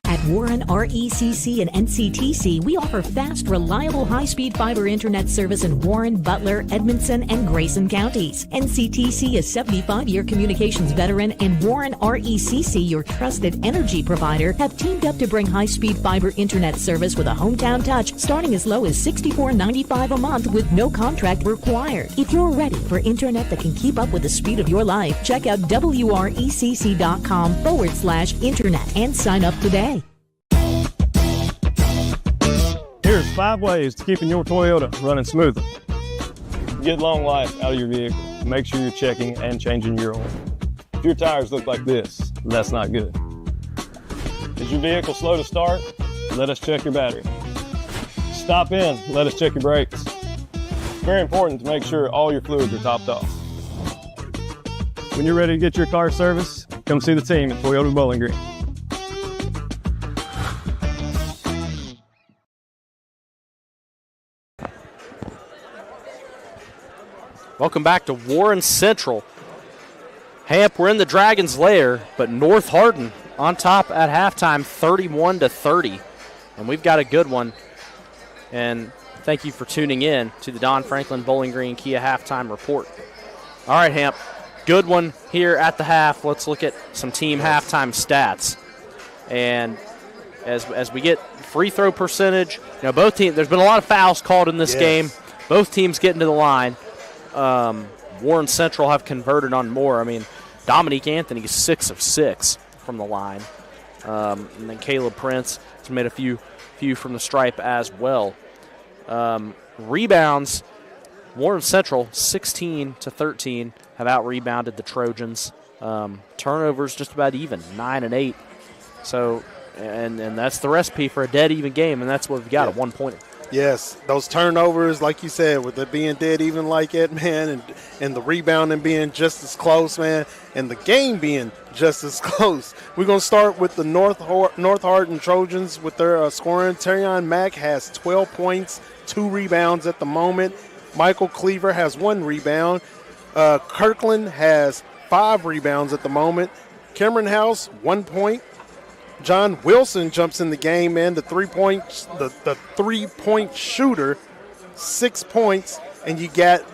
At Warren RECC and NCTC, we offer fast, reliable, high-speed fiber internet service in Warren, Butler, Edmonson, and Grayson counties. NCTC is 75-year communications veteran, and Warren RECC, your trusted energy provider, have teamed up to bring high-speed fiber internet service with a hometown touch, starting as low as $64.95 a month with no contract required. If you're ready for internet that can keep up with the speed of your life, check out wrecc.com/internet and sign up today. Here's 5 ways to keeping your Toyota running smoothly. Get long life out of your vehicle. Make sure you're checking and changing your oil. If your tires look like this, that's not good. Is your vehicle slow to start? Let us check your battery. Stop in, let us check your brakes. It's very important to make sure all your fluids are topped off. When you're ready to get your car serviced, come see the team at Toyota Bowling Green. Welcome back to Warren Central. Hamp, we're in the Dragons' lair, but North Hardin on top at halftime, 31-30. And we've got a good one. And thank you for tuning in to the Don Franklin Bowling Green Kia halftime report. All right, Hamp, good one here at the half. Let's look at some team halftime stats. And as we get free throw percentage, both teams, there's been a lot of fouls called in this game. Both teams getting to the line. Warren Central have converted on more. I mean, Dominique Anthony is 6 of 6 from the line. And then Caleb Prince has made a few from the stripe as well. Rebounds, Warren Central 16-13 have out-rebounded the Trojans. Turnovers just about even, 9 and 8. So, and that's the recipe for a dead even game, and that's what we've got, a 1-pointer. Yes, those turnovers, like you said, with it being dead even like it, man, and the rebounding being just as close, man, and the game being just as close. We're going to start with the North Hardin Trojans with their scoring. Terrion Mack has 12 points, 2 rebounds at the moment. Michael Cleaver has 1 rebound. Kirkland has 5 rebounds at the moment. Cameron House, 1 point. John Wilson jumps in the game, man. The three-point shooter, 6 points, and you got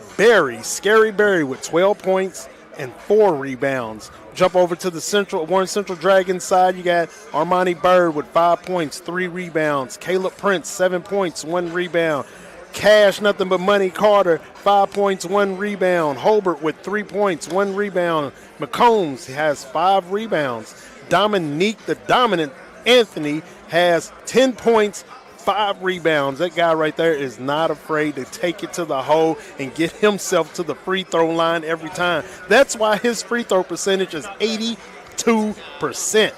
Scary Barry with 12 points and 4 rebounds. Jump over to the Warren Central Dragons side. You got Armani Bird with 5 points, 3 rebounds. Caleb Prince, 7 points, 1 rebound. Cash, nothing but money. Carter, 5 points, 1 rebound. Holbert with 3 points, 1 rebound. McCombs has 5 rebounds. Dominique, the dominant Anthony, has 10 points, 5 rebounds. That guy right there is not afraid to take it to the hole and get himself to the free throw line every time. That's why his free throw percentage is 82%.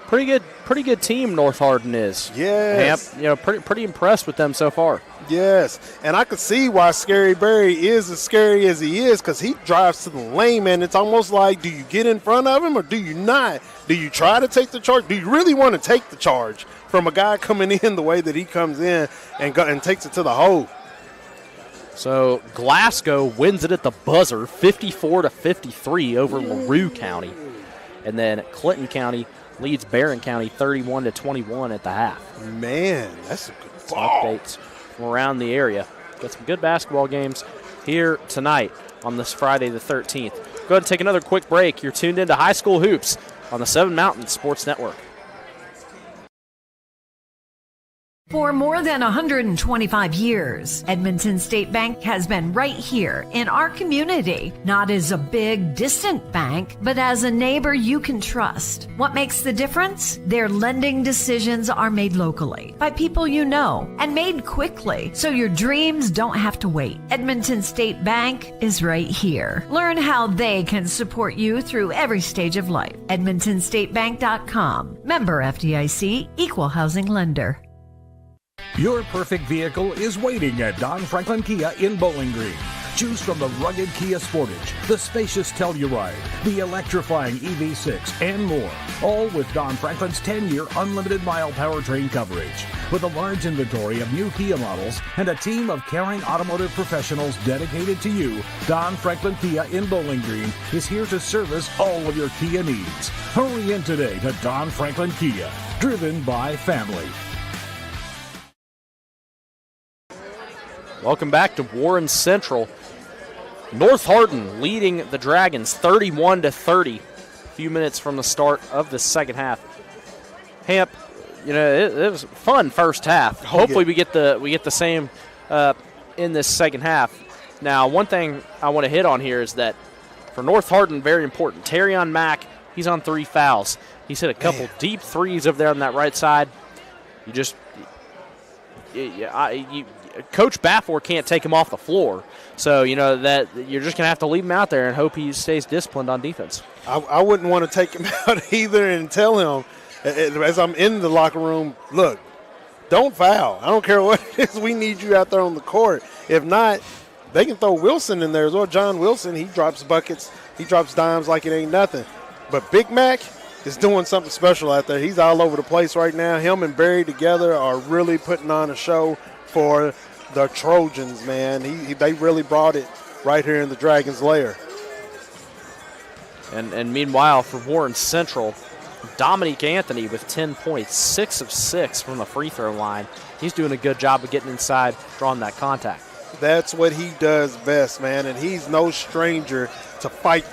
Pretty good team North Hardin is. Yes. Hamp, pretty impressed with them so far. Yes, and I could see why Scary Barry is as scary as he is, because he drives to the lane, man. It's almost like, do you get in front of him or do you not? Do you try to take the charge? Do you really want to take the charge from a guy coming in the way that he comes in and takes it to the hole? So Glasgow wins it at the buzzer, 54-53 over LaRue County. And then Clinton County leads Barron County 31-21 at the half. Man, that's a good ball. Updates from around the area. Got some good basketball games here tonight on this Friday the 13th. Go ahead and take another quick break. You're tuned into High School Hoops on the 7 Mountain Sports Network. For more than 125 years, Edmonton State Bank has been right here in our community, not as a big, distant bank, but as a neighbor you can trust. What makes the difference? Their lending decisions are made locally by people you know and made quickly, so your dreams don't have to wait. Edmonton State Bank is right here. Learn how they can support you through every stage of life. EdmontonStateBank.com. Member FDIC, Equal Housing Lender. Your perfect vehicle is waiting at Don Franklin Kia in Bowling Green. Choose from the rugged Kia Sportage, the spacious Telluride, the electrifying EV6, and more. All with Don Franklin's 10-year unlimited mile powertrain coverage. With a large inventory of new Kia models and a team of caring automotive professionals dedicated to you, Don Franklin Kia in Bowling Green is here to service all of your Kia needs. Hurry in today to Don Franklin Kia, driven by family. Welcome back to Warren Central. North Hardin leading the Dragons 31-30. A few minutes from the start of the second half. Hamp, it was a fun first half. Hopefully we get the same in this second half. Now, one thing I want to hit on here is that for North Hardin, very important. Terrion Mack, he's on 3 fouls. He's hit a couple deep threes over there on that right side. Coach Baffor can't take him off the floor. So, that you're just going to have to leave him out there and hope he stays disciplined on defense. I wouldn't want to take him out either and tell him, as I'm in the locker room, look, don't foul. I don't care what it is. We need you out there on the court. If not, they can throw Wilson in there as well. John Wilson, he drops buckets. He drops dimes like it ain't nothing. But Big Mac is doing something special out there. He's all over the place right now. Him and Barry together are really putting on a show for the Trojans, man. They really brought it right here in the Dragons' lair. And meanwhile, for Warren Central, Dominique Anthony with 10 points, 6 of 6 from the free throw line. He's doing a good job of getting inside, drawing that contact. That's what he does best, man, and he's no stranger to fighting.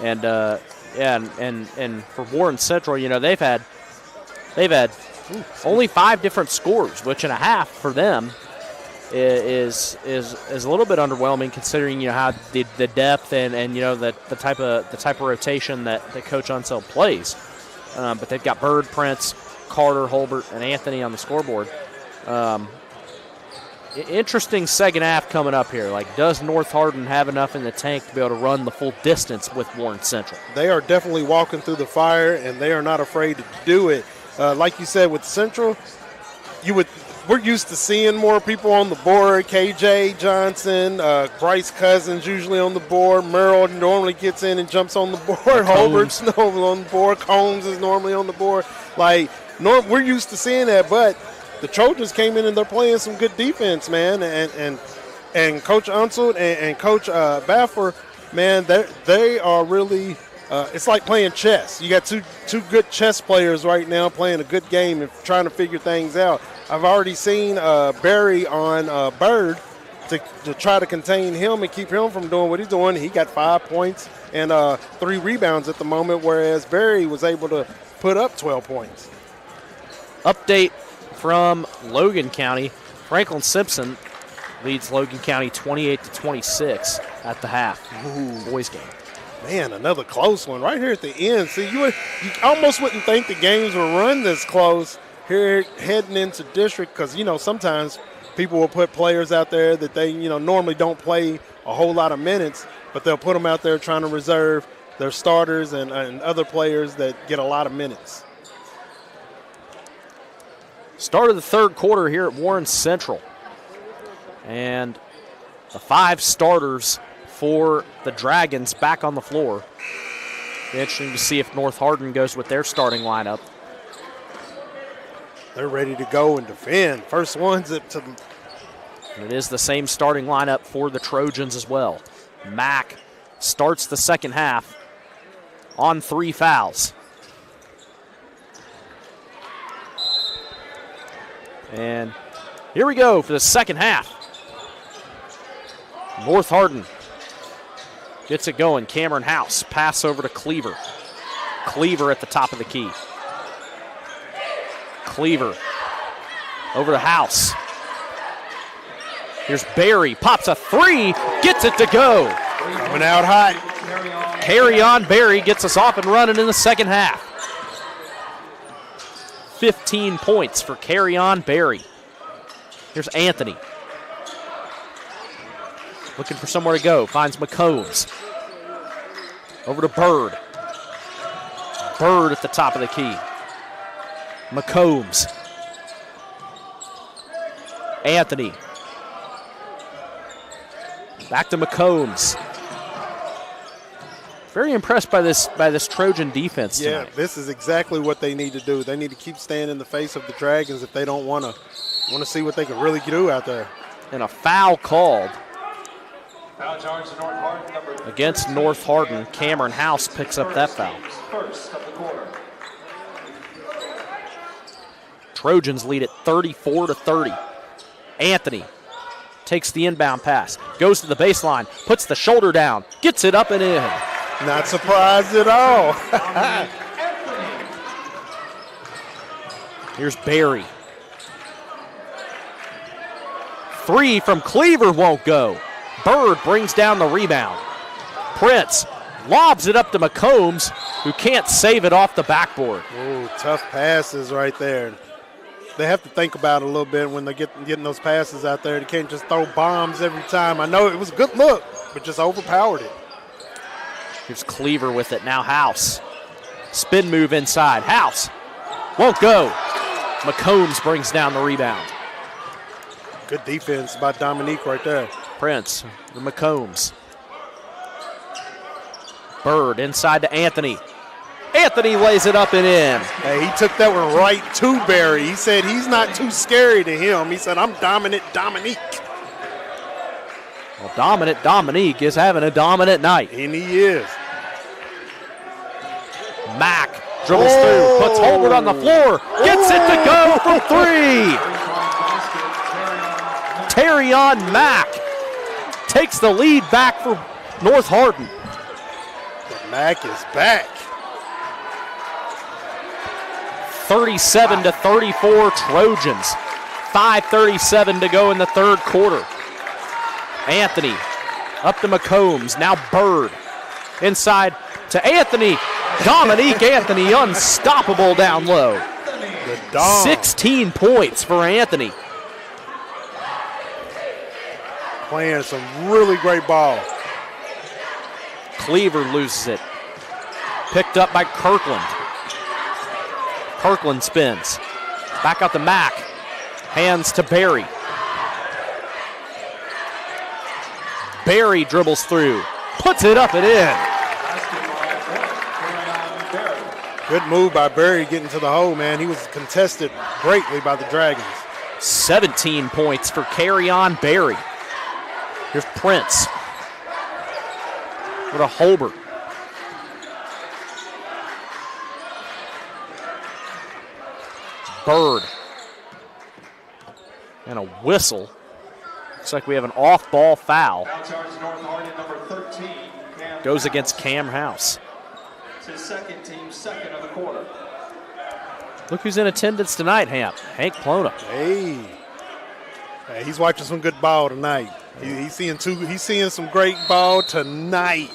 And for Warren Central, they've had only 5 different scores, which in a half for them is a little bit underwhelming considering how the depth and the type of rotation that Coach Unseld plays. But they've got Bird, Prince, Carter, Holbert, and Anthony on the scoreboard. Interesting second half coming up here. Does North Hardin have enough in the tank to be able to run the full distance with Warren Central? They are definitely walking through the fire, and they are not afraid to do it. Like you said, with Central, we're used to seeing more people on the board. KJ Johnson, Bryce Cousins usually on the board. Merrill normally gets in and jumps on the board. Holbert's normally on the board. Combs is normally on the board. We're used to seeing that, but the Trojans came in and they're playing some good defense, man. And Coach Unseld and Coach Baffor, man, they are really it's like playing chess. You got two good chess players right now playing a good game and trying to figure things out. I've already seen Barry on Bird to try to contain him and keep him from doing what he's doing. He got 5 points and 3 rebounds at the moment, whereas Barry was able to put up 12 points. Update from Logan County. Franklin Simpson leads Logan County 28-26 at the half. Boys game. Man, another close one right here at the end. See, you almost wouldn't think the games would run this close here heading into district because, sometimes people will put players out there that they, normally don't play a whole lot of minutes, but they'll put them out there trying to reserve their starters and other players that get a lot of minutes. Start of the third quarter here at Warren Central. And the 5 starters for the Dragons back on the floor. Be interesting to see if North Hardin goes with their starting lineup. They're ready to go and defend. First ones up to them. It is the same starting lineup for the Trojans as well. Mack starts the second half on 3 fouls. And here we go for the second half. North Hardin gets it going. Cameron House, pass over to Cleaver. Cleaver at the top of the key. Cleaver over to House. Here's Barry, pops a 3, gets it to go. Coming out hot. Carry on Barry gets us off and running in the second half. 15 points for Carry on Barry. Here's Anthony. Looking for somewhere to go. Finds McCombs. Over to Bird. Bird at the top of the key. McCombs. Anthony. Back to McCombs. Very impressed by this Trojan defense tonight. Yeah, this is exactly what they need to do. They need to keep staying in the face of the Dragons if they don't want to see what they can really do out there. And a foul called Foul charge to North Hardin, number against North Hardin. Cameron House picks up that foul. first of the quarter. Trojans lead at 34-30. Anthony takes the inbound pass, goes to the baseline, puts the shoulder down, gets it up and in. Not surprised at all. Here's Barry. Three from Cleaver won't go. Bird brings down the rebound. Prince lobs it up to McCombs, who can't save it off the backboard. Ooh, tough passes right there. They have to think about it a little bit when they're getting those passes out there. They can't just throw bombs every time. I know it was a good look, but just overpowered it. Here's Cleaver with it. Now House. Spin move inside. House won't go. McCombs brings down the rebound. Good defense by Dominique right there. Prince, the McCombs. Bird inside to Anthony. Anthony lays it up and in. Hey, he took that one right to Barry. He said he's not too scary to him. He said, I'm dominant Dominique. Well, dominant Dominique is having a dominant night. And he is. Mack dribbles through, puts Holbert on the floor, gets it to go from three. Terrion Mack takes the lead back for North Hardin. Mack is back. 37-34 Trojans. 5:37 to go in the third quarter. Anthony up to McCombs. Now Bird inside to Anthony. Dominique Anthony unstoppable down low. 16 points for Anthony. Playing some really great ball. Cleaver loses it. Picked up by Kirkland. Kirkland spins. Back out to Mack. Hands to Barry. Barry dribbles through. Puts it up and in. Good move by Barry getting to the hole, man. He was contested greatly by the Dragons. 17 points for Carry-On Barry. Here's Prince. With a Holbert. Bird. And a whistle. Looks like we have an off-ball foul. Goes against Cam House. It's his second team, second of the quarter. Look who's in attendance tonight, Hank Plona. Hey, he's watching some good ball tonight. He's seeing some great ball tonight.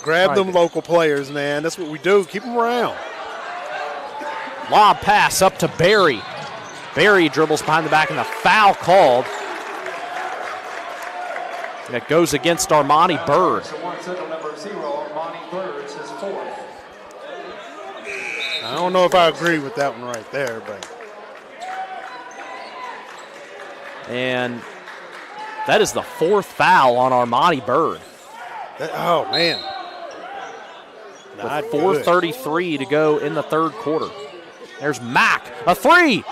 Grab them local players, man. That's what we do. Keep them around. Lob pass up to Barry. Barry dribbles behind the back and a foul called. And it goes against Armani Bird. I don't know if I agree with that one right there, but. And that is the fourth foul on Armani Bird. Oh, man. With 4:33 to go in the third quarter. There's Mack, a three,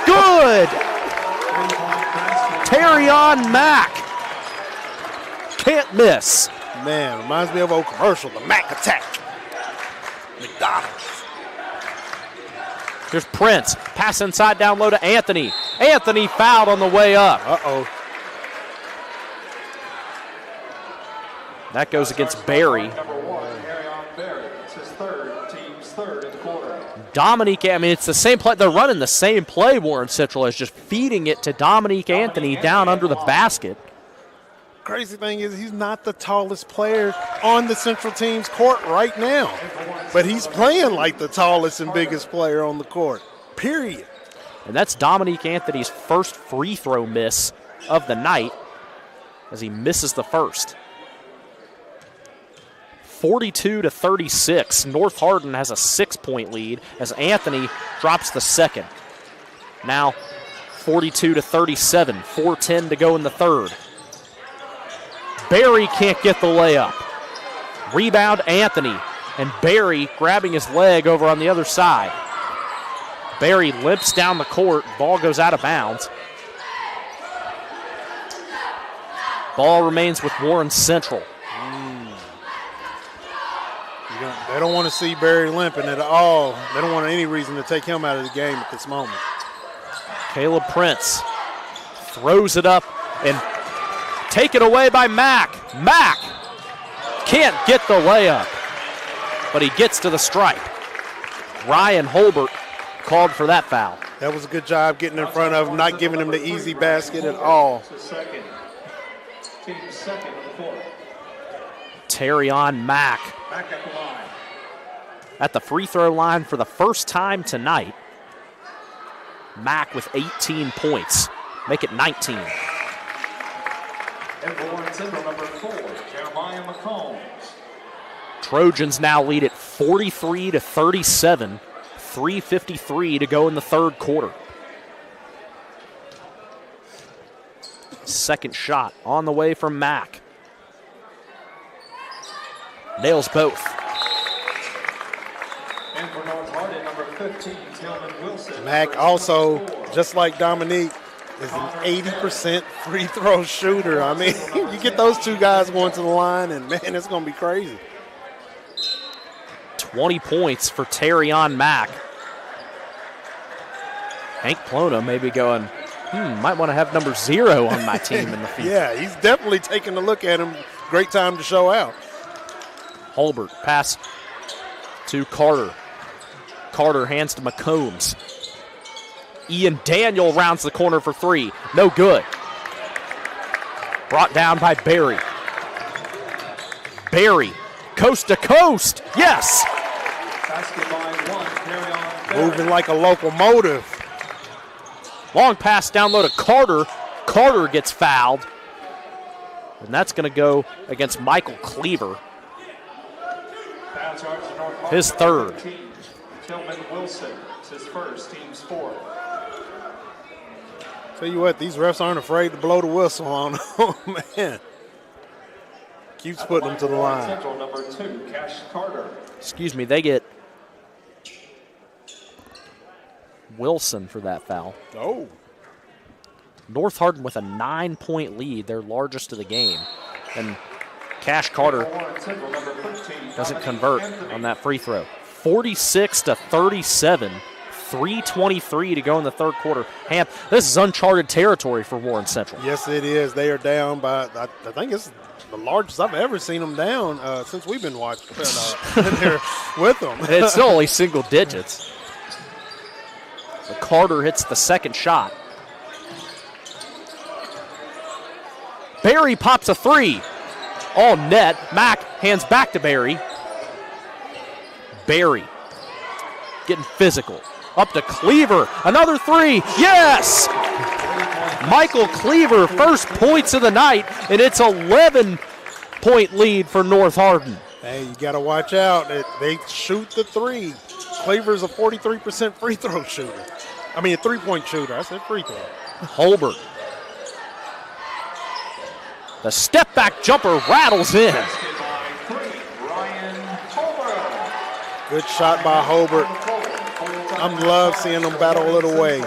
good! Terrion Mack, can't miss. Man, reminds me of an old commercial, the Mack attack. McDonald's. Here's Prince, pass inside down low to Anthony. Anthony fouled on the way up. Uh-oh. That goes against Barry. Dominique, I mean, it's the same play. They're running the same play, Warren Central is just feeding it to Dominique Anthony down under the basket. Crazy thing is he's not the tallest player on the Central team's court right now. But he's playing like the tallest and biggest player on the court, period. And that's Dominique Anthony's first free throw miss of the night as he misses the first. 42-36. North Hardin has a 6-point lead as Anthony drops the second. Now 42-37, 4:10 to go in the third. Barry can't get the layup. Rebound Anthony, and Barry grabbing his leg over on the other side. Barry limps down the court, ball goes out of bounds. Ball remains with Warren Central. They don't want to see Barry limping at all. They don't want any reason to take him out of the game at this moment. Caleb Prince throws it up and taken away by Mack. Mack can't get the layup, but he gets to the stripe. Ryan Holbert called for that foul. That was a good job getting in front of him, not giving him the easy basket at all. Terrion Mack at the free throw line for the first time tonight. Mack with 18 points. Make it 19. And for Warren Central, number 4, Jeremiah McCombs. Trojans now lead at 43-37. 3:53 to go in the third quarter. Second shot on the way from Mack. Nails both. And for North Hardin, number 15, Tillman Wilson. Mack also, just like Dominique, is an 80% free throw shooter. I mean, you get those two guys going to the line, and man, it's going to be crazy. 20 points for Terrion Mack. Hank Plona may be going, might want to have number 0 on my team in the field. Yeah, he's definitely taking a look at him. Great time to show out. Holbert pass to Carter. Carter hands to McCombs. Ian Daniel rounds the corner for 3. No good. Brought down by Barry. Barry, coast to coast. Yes. Basket by 1, Terrion Barry. Moving like a locomotive. Long pass down low to Carter. Carter gets fouled. And that's going to go against Michael Cleaver. Foul charge to North Hardin, His third. 13, Tillman Wilson. It's his first, team's 4th. Tell you what, these refs aren't afraid to blow the whistle on them. Oh, man. Keeps putting them to the line. Central, number 2, Cash Carter. Excuse me, they get Wilson for that foul. Oh. North Hardin with a 9-point lead, their largest of the game. And Cash Carter doesn't convert on that free throw. 46-37, 3:23 to go in the third quarter. This is uncharted territory for Warren Central. Yes, it is. They are down by, I think it's the largest I've ever seen them down since we've been watching here with them. It's still only single digits. So Carter hits the second shot. Barry pops a 3. All net. Mack hands back to Barry. Barry getting physical. Up to Cleaver. Another 3. Yes! Michael Cleaver, first points of the night, and it's 11-point lead for North Hardin. Hey, you got to watch out. They shoot the 3. Cleaver's a 43% free throw shooter. I mean, a 3-point shooter. I said free throw. Holbert. The step-back jumper rattles in. Good shot by Holbert. I love seeing them battle a little way.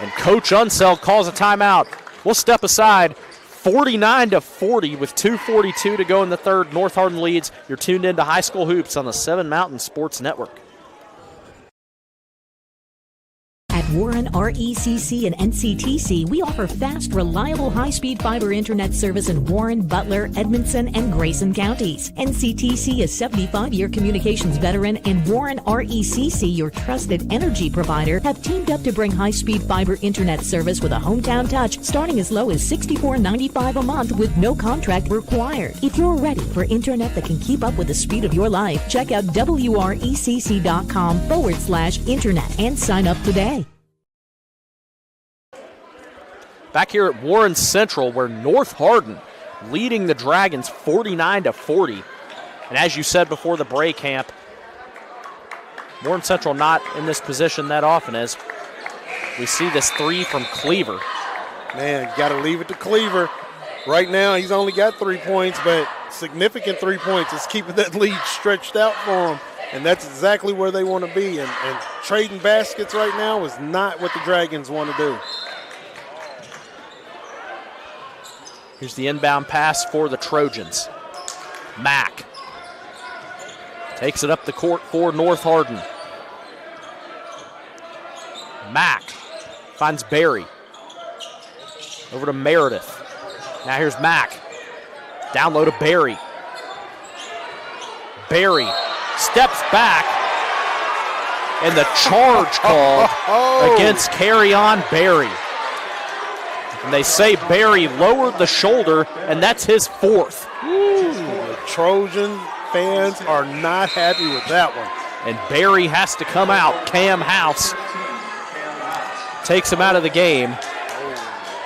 And Coach Unseld calls a timeout. We'll step aside. 49-40 with 2:42 to go in the third. North Hardin leads. You're tuned into High School Hoops on the 7 Mountain Sports Network. At Warren RECC and NCTC, we offer fast, reliable, high-speed fiber internet service in Warren, Butler, Edmonson, and Grayson counties. NCTC is 75-year communications veteran, and Warren RECC, your trusted energy provider, have teamed up to bring high-speed fiber internet service with a hometown touch, starting as low as $64.95 a month with no contract required. If you're ready for internet that can keep up with the speed of your life, check out wrecc.com/internet and sign up today. Back here at Warren Central, where North Hardin leading the Dragons 49-40. And as you said before the break, Camp, Warren Central not in this position that often as we see this three from Cleaver. Man, you got to leave it to Cleaver. Right now, he's only got 3 points, but significant 3 points is keeping that lead stretched out for him. And that's exactly where they want to be. And trading baskets right now is not what the Dragons want to do. Here's the inbound pass for the Trojans. Mack takes it up the court for North Hardin. Mack finds Barry. Over to Meredith. Now here's Mack. Down low to Barry. Barry steps back. And the charge called against Carry-On Barry. And they say Barry lowered the shoulder, and that's his fourth. The Trojan fans are not happy with that one. And Barry has to come out. Cam House takes him out of the game.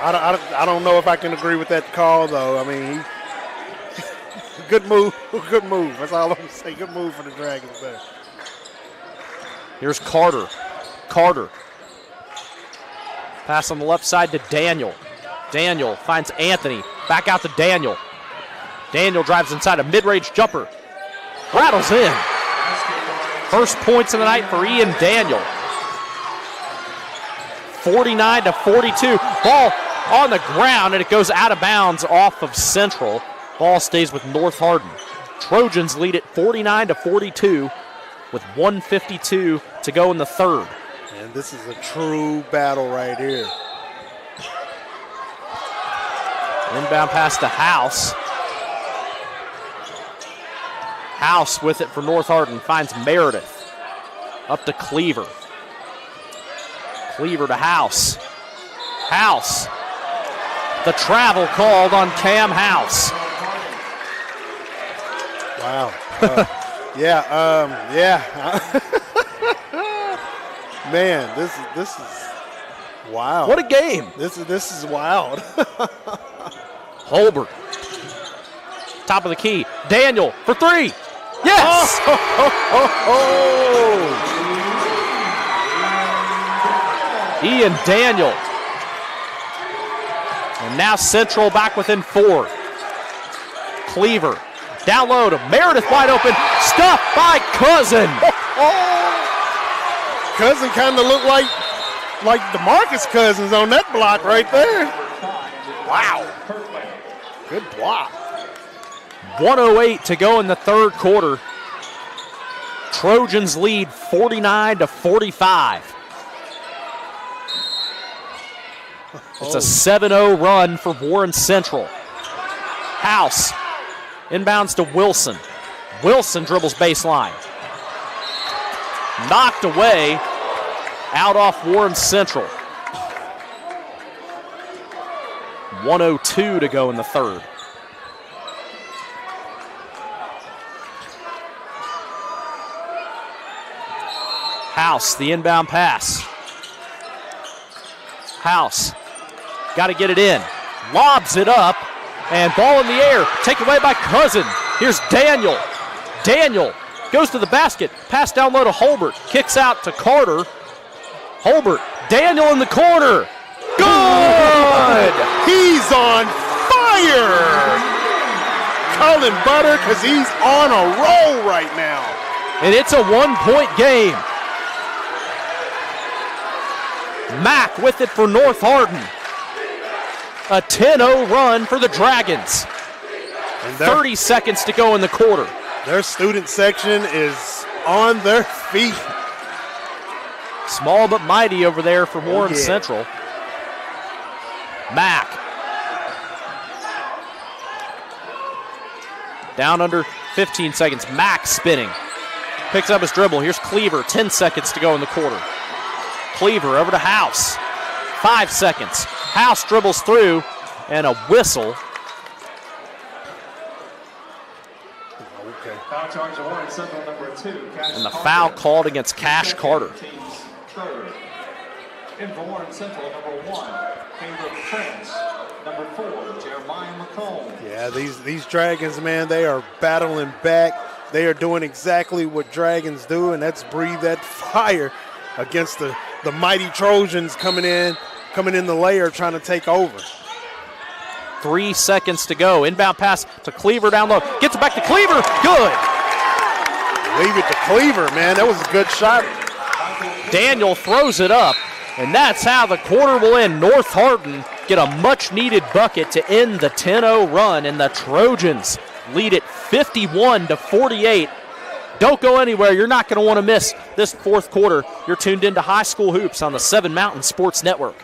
I don't know if I can agree with that call, though. I mean, good move. Good move. That's all I'm going to say. Good move for the Dragons there. Here's Carter. Carter. Pass on the left side to Daniel. Daniel finds Anthony. Back out to Daniel. Daniel drives inside a mid-range jumper. Rattles in. First points of the night for Ian Daniel. 49-42. Ball on the ground, and it goes out of bounds off of Central. Ball stays with North Hardin. Trojans lead it 49-42 with 1:52 to go in the third. And this is a true battle right here. Inbound pass to House. House with it for North Hardin. Finds Meredith. Up to Cleaver. Cleaver to House. House. The travel called on Cam House. Wow. Yeah. Man, this is wild. What a game. This is wild. Holbert. Top of the key. Daniel for three. Yes! Ian Daniel. And now Central back within 4. Cleaver. Down low to Meredith, wide open. Stuffed by Cousin. Cousin kind of looked like DeMarcus Cousins on that block right there. Wow. Good block. 1:08 to go in the third quarter. Trojans lead 49-45. It's a 7-0 run for Warren Central. House inbounds to Wilson. Wilson dribbles baseline. Knocked away, out off Warren Central. 1:02 to go in the third. House, the inbound pass. House, got to get it in. Lobs it up, and ball in the air, taken away by Cousin. Here's Daniel. Daniel goes to the basket, pass down low to Holbert, kicks out to Carter. Holbert, Daniel in the corner. Good! He's on fire! Cullen Butter, because he's on a roll right now. And it's a 1-point game. Mack with it for North Hardin. A 10-0 run for the Dragons. 30 seconds to go in the quarter. Their student section is on their feet. Small but mighty over there for Warren Central. Mack. Down under 15 seconds. Mack spinning. Picks up his dribble. Here's Cleaver. 10 seconds to go in the quarter. Cleaver over to House. 5 seconds. House dribbles through, and a whistle. Foul charge to Warren Central, number 2. And the foul called against Cash Carter. Third. In for Warren Central, number 1, Caleb Prince. number 4, Jeremiah McComb. Yeah, these Dragons, man, they are battling back. They are doing exactly what Dragons do, and that's breathe that fire against the mighty Trojans coming in the layer trying to take over. 3 seconds to go. Inbound pass to Cleaver down low. Gets it back to Cleaver. Good. Leave it to Cleaver, man. That was a good shot. Daniel throws it up, and that's how the quarter will end. North Hardin get a much-needed bucket to end the 10-0 run, and the Trojans lead it 51-48. Don't go anywhere. You're not going to want to miss this fourth quarter. You're tuned into High School Hoops on the 7 Mountain Sports Network.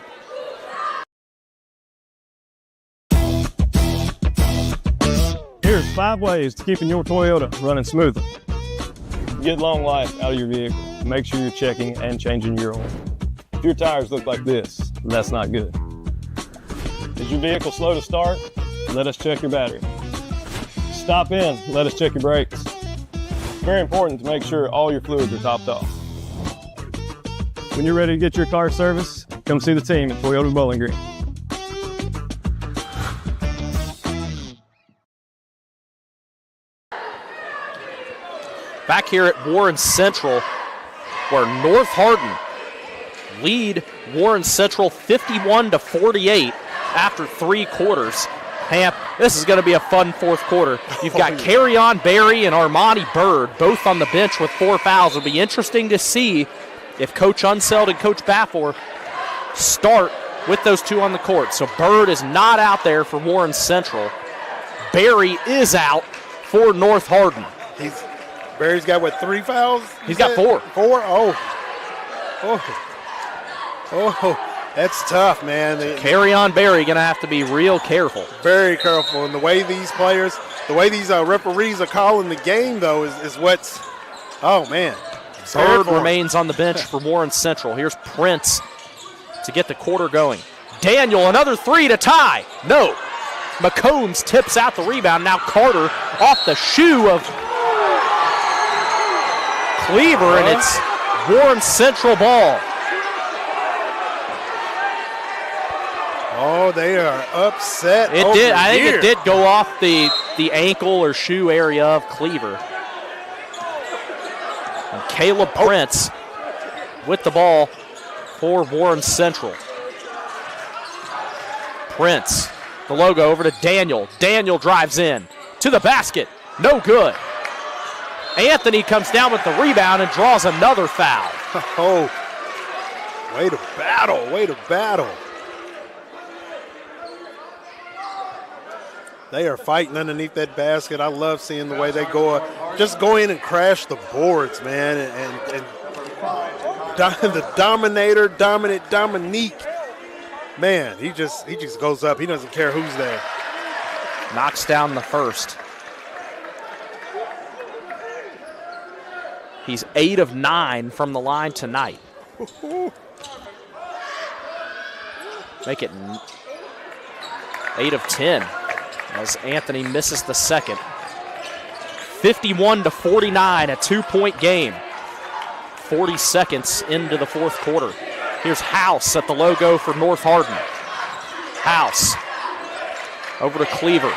Here's 5 ways to keeping your Toyota running smoothly. Get long life out of your vehicle. Make sure you're checking and changing your oil. If your tires look like this, that's not good. Is your vehicle slow to start? Let us check your battery. Stop in, let us check your brakes. It's very important to make sure all your fluids are topped off. When you're ready to get your car serviced, come see the team at Toyota Bowling Green. Back here at Warren Central, where North Hardin lead Warren Central 51-48 after 3 quarters. Hamp, this is going to be a fun fourth quarter. You've got Carry-On Berry and Armani Bird both on the bench with 4 fouls. It'll be interesting to see if Coach Unseld and Coach Baffor start with those 2 on the court. So Bird is not out there for Warren Central. Berry is out for North Hardin. Barry's got, 3 fouls? He's got 4. 4? Oh, that's tough, man. Carry-On Berry going to have to be real careful. Very careful. And the way these referees are calling the game, though, is what's, oh, man. Bird remains on the bench for Warren Central. Here's Prince to get the quarter going. Daniel, another 3 to tie. No. McCombs tips out the rebound. Now Carter off the shoe of Cleaver, and it's Warren Central ball. Oh, they are upset. It did. I think it did go off the ankle or shoe area of Cleaver. And Caleb Prince with the ball for Warren Central. Prince, the logo over to Daniel. Daniel drives in to the basket. No good. Anthony comes down with the rebound and draws another foul. Oh, way to battle. They are fighting underneath that basket. I love seeing the way they go in and crash the boards, man. And the dominant Dominique, man, he just goes up. He doesn't care who's there. Knocks down the first. He's 8 of 9 from the line tonight. Make it 8 of 10 as Anthony misses the second. 51-49, a 2-point game. 40 seconds into the fourth quarter. Here's House at the logo for North Hardin. House over to Cleaver.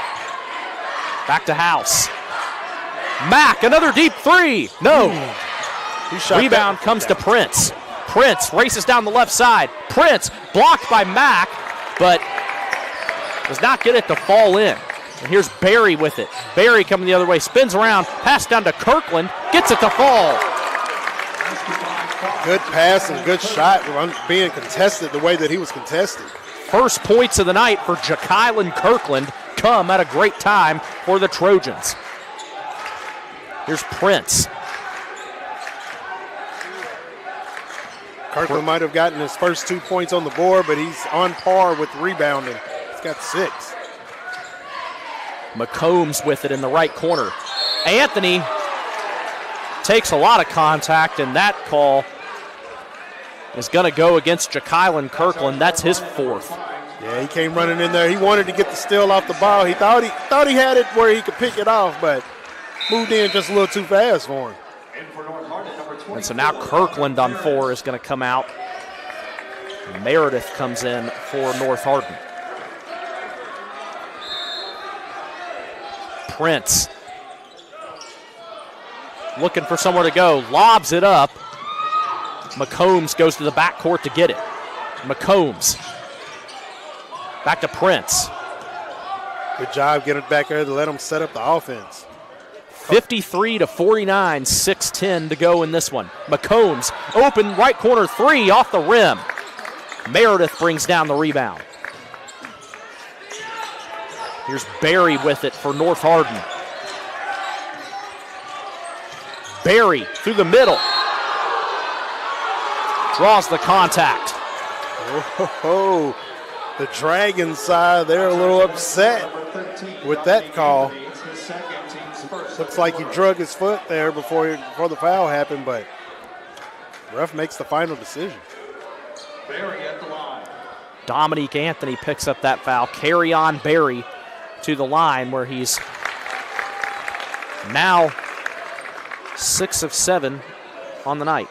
Back to House. Mack, another deep 3. No. Rebound comes to Prince. Prince races down the left side. Prince blocked by Mack, but does not get it to fall in. And here's Berry with it. Berry coming the other way, spins around, pass down to Kirkland, gets it to fall. Good pass and good shot being contested the way that he was contested. First points of the night for Ja'Kylan Kirkland come at a great time for the Trojans. Here's Prince. Kirkland might have gotten his first 2 points on the board, but he's on par with rebounding. He's got 6. McCombs with it in the right corner. Anthony takes a lot of contact, and that call is going to go against Ja'Kylan Kirkland. That's his 4th. Yeah, he came running in there. He wanted to get the steal off the ball. He thought he had it where he could pick it off, but moved in just a little too fast for him. And so now Kirkland on 4 is going to come out. Meredith comes in for North Hardin. Prince looking for somewhere to go, lobs it up. McCombs goes to the backcourt to get it. McCombs back to Prince. Good job getting it back there to let them set up the offense. 53-49, 6:10 to go in this one. McCombs, open right corner three off the rim. Meredith brings down the rebound. Here's Barry with it for North Hardin. Barry through the middle. Draws the contact. Oh, the Dragons side, they're a little upset with that call. Looks like he drug his foot there before the foul happened, but ref makes the final decision. Barry at the line. Dominique Anthony picks up that foul. Carry on Barry to the line where he's now 6 of 7 on the night.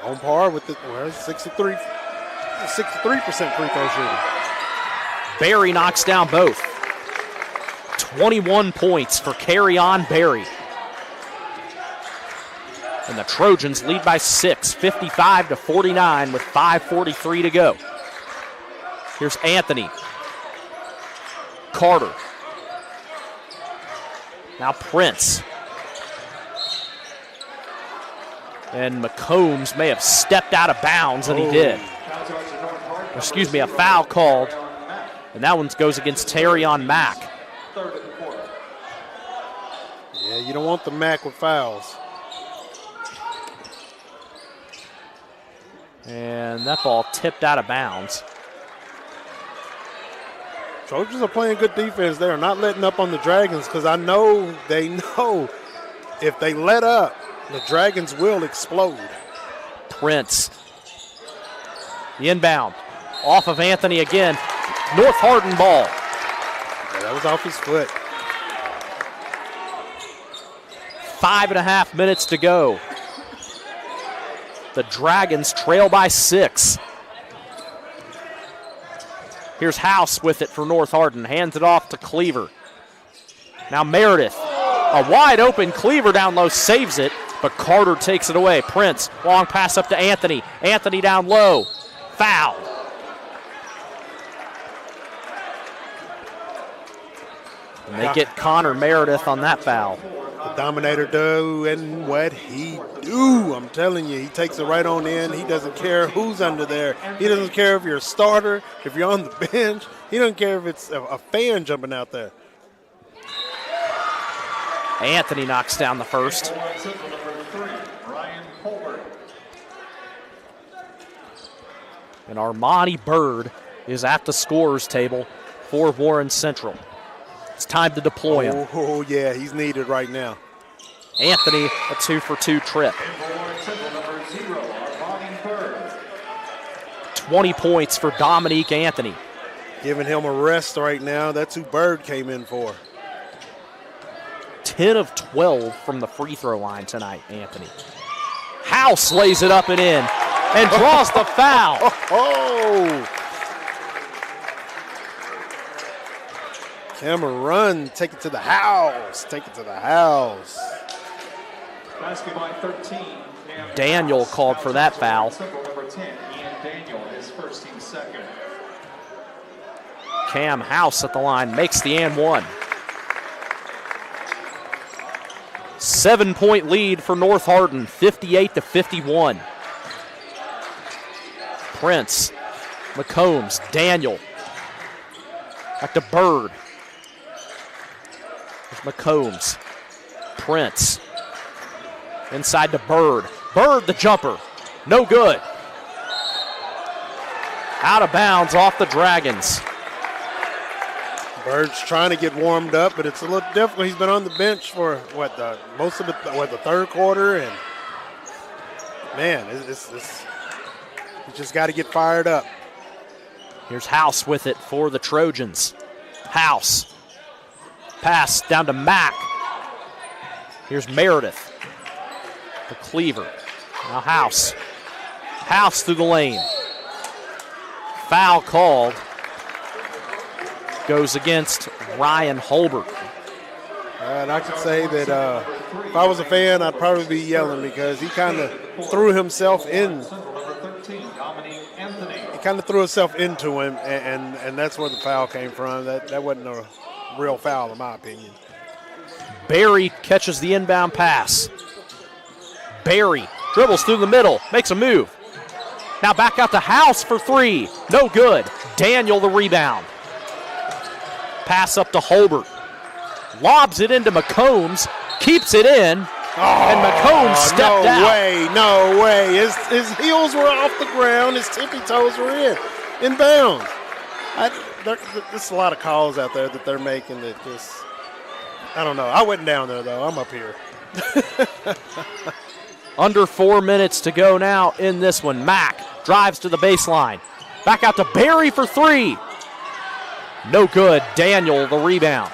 On par with the 63% free throw shooting. Barry knocks down both. 21 points for Carry on Barry. And the Trojans lead by 6, 55-49 with 5:43 to go. Here's Anthony. Carter. Now Prince. And McCombs may have stepped out of bounds, and he did. Excuse me, a foul called. And that one goes against Terry on Mack. Yeah, you don't want the Mack with fouls. And that ball tipped out of bounds. Trojans are playing good defense. They're not letting up on the Dragons because I know they know if they let up, the Dragons will explode. Prince. The inbound. Off of Anthony again. North Hardin ball. Yeah, that was off his foot. 5.5 minutes to go. The Dragons trail by 6. Here's House with it for North Hardin. Hands it off to Cleaver. Now Meredith. A wide open Cleaver down low, saves it, but Carter takes it away. Prince, long pass up to Anthony. Anthony down low. Foul. And they get Connor Meredith on that foul. The Dominator doing what he do. I'm telling you, he takes it right on in. He doesn't care who's under there. He doesn't care if you're a starter, if you're on the bench. He doesn't care if it's a fan jumping out there. Anthony knocks down the first. And Armani Bird is at the scorer's table for Warren Central. It's time to deploy him. Oh, yeah, he's needed right now. Anthony, a 2-for-2 trip. 20 points for Dominique Anthony. Giving him a rest right now. That's who Bird came in for. 10 of 12 from the free throw line tonight, Anthony. House lays it up and in and draws the foul. Oh! Cameron, take it to the house. Take it to the house. Basket by 13. Daniel called for that foul. Number 10, Ian Daniel, his first team second. Cam House at the line makes the and one. 7-point lead for North Hardin, 58-51. Prince, McCombs, Daniel. Back to Bird. There's McCombs. Prince. Inside to Bird. Bird the jumper. No good. Out of bounds off the Dragons. Bird's trying to get warmed up, but it's a little difficult. He's been on the bench for most of the third quarter, and man, it's you just got to get fired up. Here's House with it for the Trojans. House. Pass down to Mack. Here's Meredith. The Cleaver. Now House. House through the lane. Foul called goes against Ryan Holbert. And I could say that if I was a fan, I'd probably be yelling because he kind of threw himself in. He kind of threw himself into him, and that's where the foul came from. That wasn't a real foul, in my opinion. Barry catches the inbound pass. Barry dribbles through the middle, makes a move. Now back out to House for three. No good. Daniel the rebound. Pass up to Holbert. Lobs it into McCombs, keeps it in, and McCombs stepped out. No way. His heels were off the ground. His tippy toes were in bounds. There's a lot of calls out there that they're making that just, I don't know. I wasn't down there, though. I'm up here. Under 4 minutes to go now in this one. Mack drives to the baseline. Back out to Barry for three. No good. Daniel the rebound.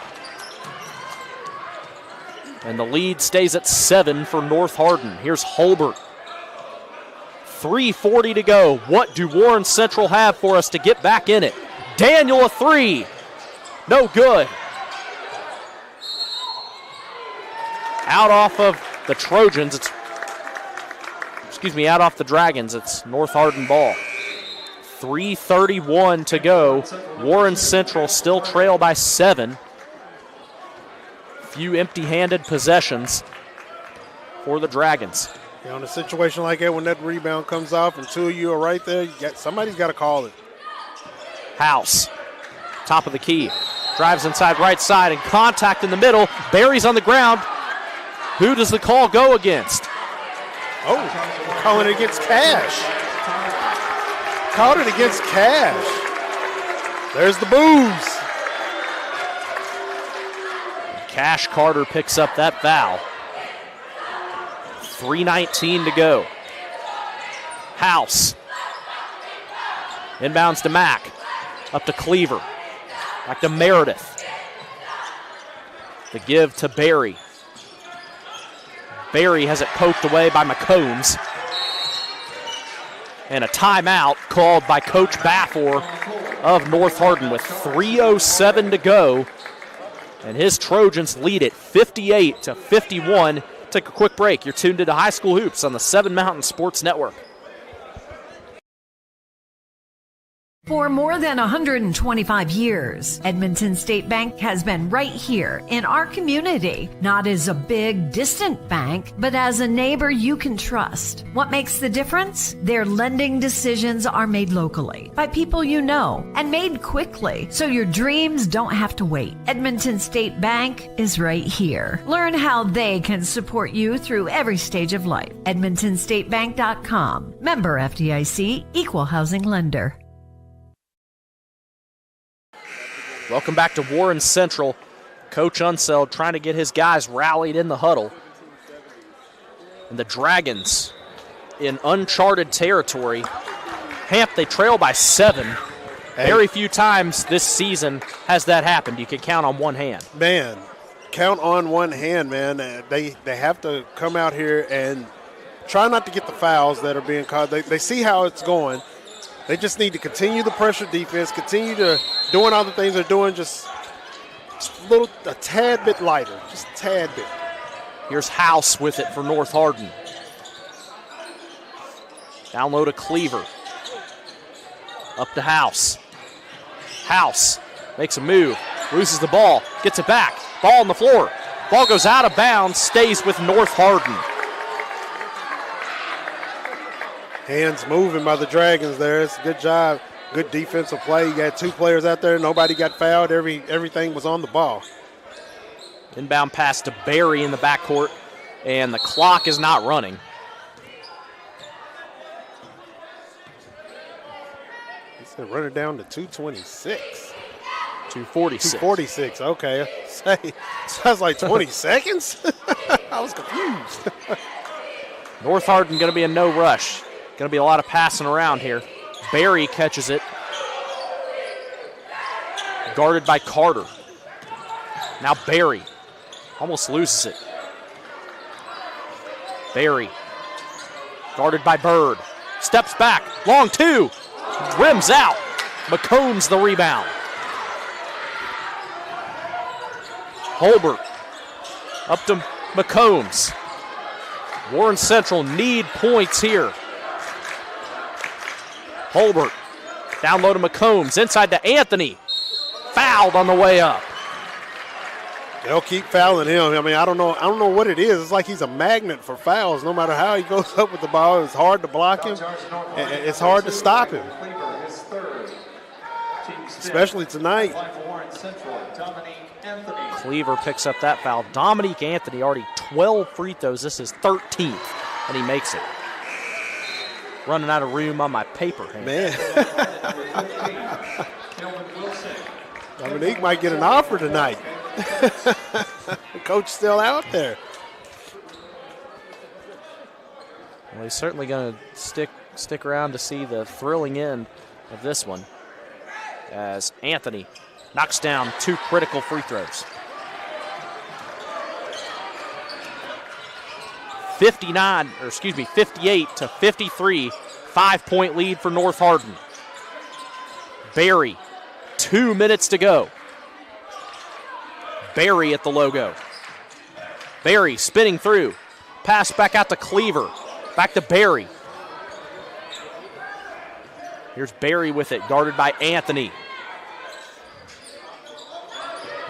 And the lead stays at 7 for North Hardin. Here's Holbert. 3:40 to go. What do Warren Central have for us to get back in it? Daniel a three. No good. Out off of the Trojans. Out off the Dragons. It's North Hardin ball. 3:31 to go. Warren Central still trail by 7. Few empty-handed possessions for the Dragons. In a situation like that, when that rebound comes off and two of you are right there, somebody's got to call it. House, top of the key, drives inside right side and contact in the middle. Barry's on the ground. Who does the call go against? Oh, calling it against Cash. Called it against Cash. There's the booze. Cash Carter picks up that foul. 3:19 to go. House. Inbounds to Mack. Up to Cleaver. Back to Meredith. The give to Barry. Barry has it poked away by McCombs. And a timeout called by Coach Baffor of North Hardin with 3:07 to go. And his Trojans lead it 58-51. Take a quick break. You're tuned into High School Hoops on the 7 Mountain Sports Network. For more than 125 years, Edmonton State Bank has been right here in our community, not as a big, distant bank, but as a neighbor you can trust. What makes the difference? Their lending decisions are made locally by people you know and made quickly, so your dreams don't have to wait. Edmonton State Bank is right here. Learn how they can support you through every stage of life. EdmontonStateBank.com. Member FDIC, Equal Housing Lender. Welcome back to Warren Central. Coach Unseld trying to get his guys rallied in the huddle. And the Dragons in uncharted territory. Hamp, they trail by 7. Very few times this season has that happened. You can count on one hand. Man, count on one hand, man. They have to come out here and try not to get the fouls that are being called. They see how it's going. They just need to continue the pressure defense, continue to doing all the things they're doing, just a tad bit lighter, just a tad bit. Here's House with it for North Hardin. Down low to Cleaver. Up to House. House makes a move, loses the ball, gets it back. Ball on the floor. Ball goes out of bounds, stays with North Hardin. Hands moving by the Dragons there. It's a good job. Good defensive play. You got 2 players out there. Nobody got fouled. Everything was on the ball. Inbound pass to Barry in the backcourt, and the clock is not running. He said run it down to 2:26. 2:46. 2:46, okay. Sounds like 20 seconds. I was confused. North Hardin going to be in no rush. Going to be a lot of passing around here. Barry catches it. Guarded by Carter. Now Barry almost loses it. Barry guarded by Bird. Steps back. Long 2. Rims out. McCombs the rebound. Holbert up to McCombs. Warren Central need points here. Holbert down low to McCombs, inside to Anthony. Fouled on the way up. They'll keep fouling him. I mean, I don't know what it is. It's like he's a magnet for fouls. No matter how he goes up with the ball, it's hard to block him. And it's hard to stop him. Especially tonight. Cleaver picks up that foul. Dominique Anthony already 12 free throws. This is 13th, and he makes it. Running out of room on my paper. Man. Dominique might get an offer tonight. The coach still out there. Well, he's certainly going to stick around to see the thrilling end of this one, as Anthony knocks down 2 critical free throws. 58 to 53, 5-point lead for North Hardin. Barry, 2 minutes to go. Barry at the logo. Barry spinning through. Pass back out to Cleaver. Back to Barry. Here's Barry with it, guarded by Anthony.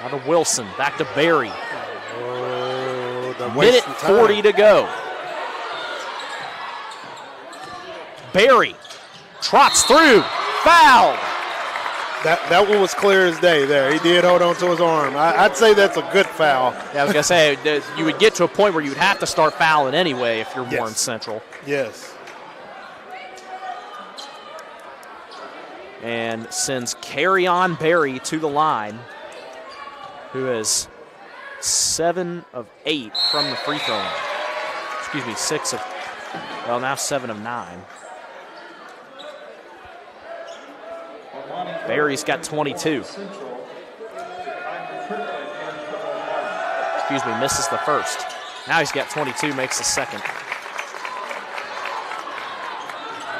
Now to Wilson. Back to Barry. Minute 40 to go. Barry trots through. Fouled. That one was clear as day there. He did hold on to his arm. I'd say that's a good foul. Yeah, I was going to say, you would get to a point where you would have to start fouling anyway if you're Warren Central. Yes. And sends Carry-On Barry to the line, who is 7 of 8 from the free throw line. Excuse me, now 7 of 9. Barry's got 22. Excuse me, misses the first. Now he's got 22, makes the second.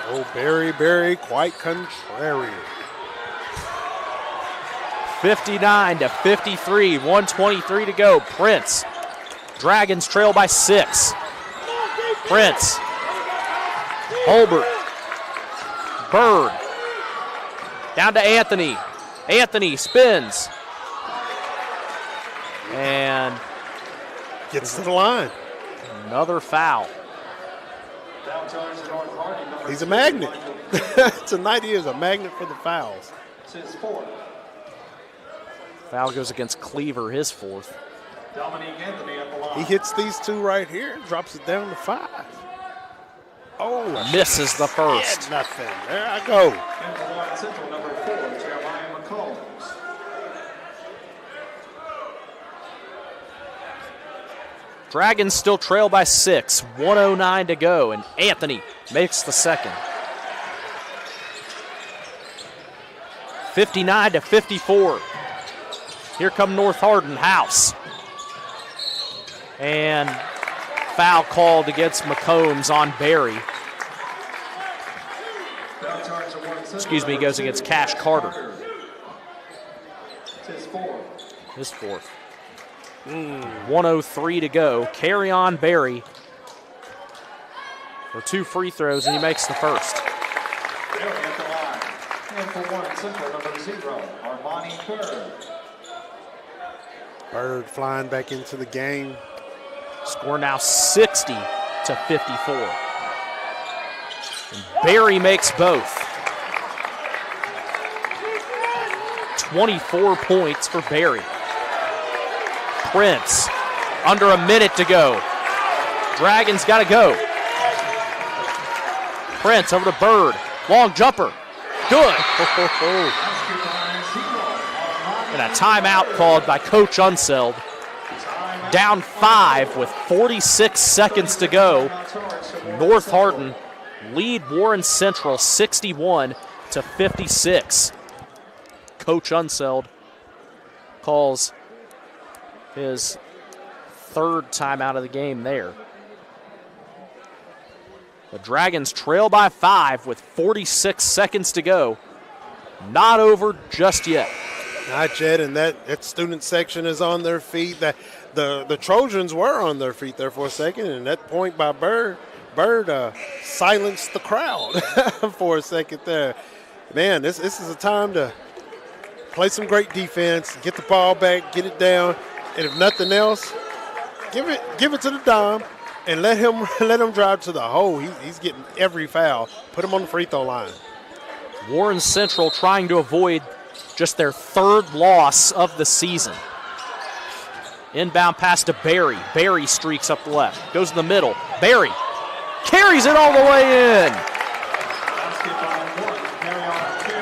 Oh, Barry, quite contrary. 59 to 53, 1:23 to go. Prince. Dragons trail by 6. Prince. Holbert. Bird. Down to Anthony. Anthony spins. And gets to the line. Another foul. He's a magnet. Tonight he is a magnet for the fouls. Foul goes against Cleaver, his 4th. He hits these 2 right here, drops it down to 5. Oh, misses the first. Nothing. There I go. Dragons still trail by 6, 1:09 to go, and Anthony makes the second. 59 to 54. Here come North Hardin, House. And foul called against McCombs on Barry. Excuse me, goes against Cash Carter. His 4th. 1:03 to go. Carry-On Barry for 2 free throws, and he makes the first. And for Warren Central, number 0, Armani Bird. Bird flying back into the game. Score now 60 to 54. And Barry makes both. 24 points for Barry. Prince, under a minute to go. Dragons got to go. Prince over to Bird. Long jumper. Good. And a timeout called by Coach Unseld. Down 5 with 46 seconds to go. North Hardin lead Warren Central 61 to 56. Coach Unseld calls his 3rd timeout of the game there. The Dragons trail by 5 with 46 seconds to go. Not over just yet. Not yet, and that student section is on their feet. That the Trojans were on their feet there for a second, and that point by Bird silenced the crowd for a second there. Man, this is a time to play some great defense, get the ball back, get it down, and if nothing else, give it to the Dom and let him drive to the hole. He's getting every foul. Put him on the free throw line. Warren Central trying to avoid just their third loss of the season. Inbound pass to Barry. Barry streaks up the left. Goes in the middle. Barry carries it all the way in.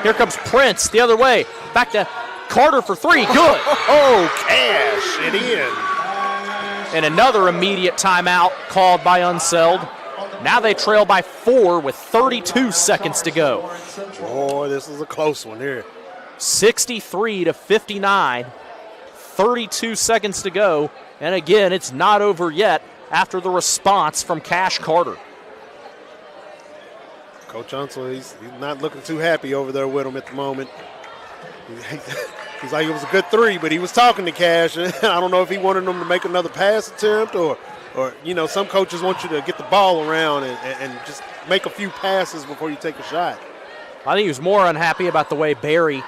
Here comes Prince the other way. Back to Carter for three. Good. Oh, cash it in. And another immediate timeout called by Unseld. Now they trail by 4 with 32 seconds to go. Boy, this is a close one here. 63-59. 32 seconds to go. And again, it's not over yet after the response from Cash Carter. Coach Unseld, he's not looking too happy over there with him at the moment. He's like, it was a good three, but he was talking to Cash. I don't know if he wanted him to make another pass attempt or some coaches want you to get the ball around and just make a few passes before you take a shot. I think he was more unhappy about the way Barry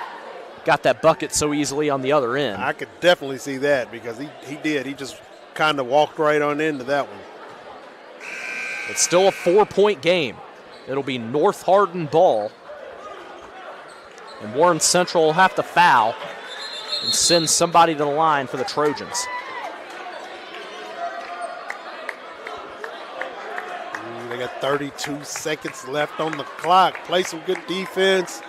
got that bucket so easily on the other end. I could definitely see that because he did. He just kind of walked right on into that one. It's still a 4-point game. It'll be North Hardin ball. And Warren Central will have to foul and send somebody to the line for the Trojans. They got 32 seconds left on the clock. Play some good defense.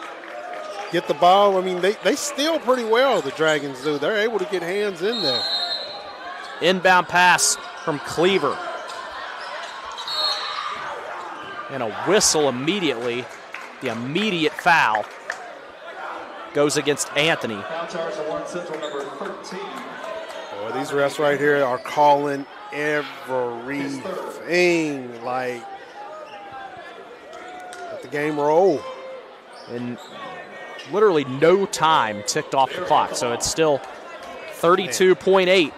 Get the ball. I mean, they steal pretty well, the Dragons do. They're able to get hands in there. Inbound pass from Cleaver. And a whistle immediately. The immediate foul goes against Anthony. Foul charge to Warren Central, number 13. Boy, these refs right here are calling everything. Like, let the game roll. And literally no time ticked off the clock, so it's still 32.8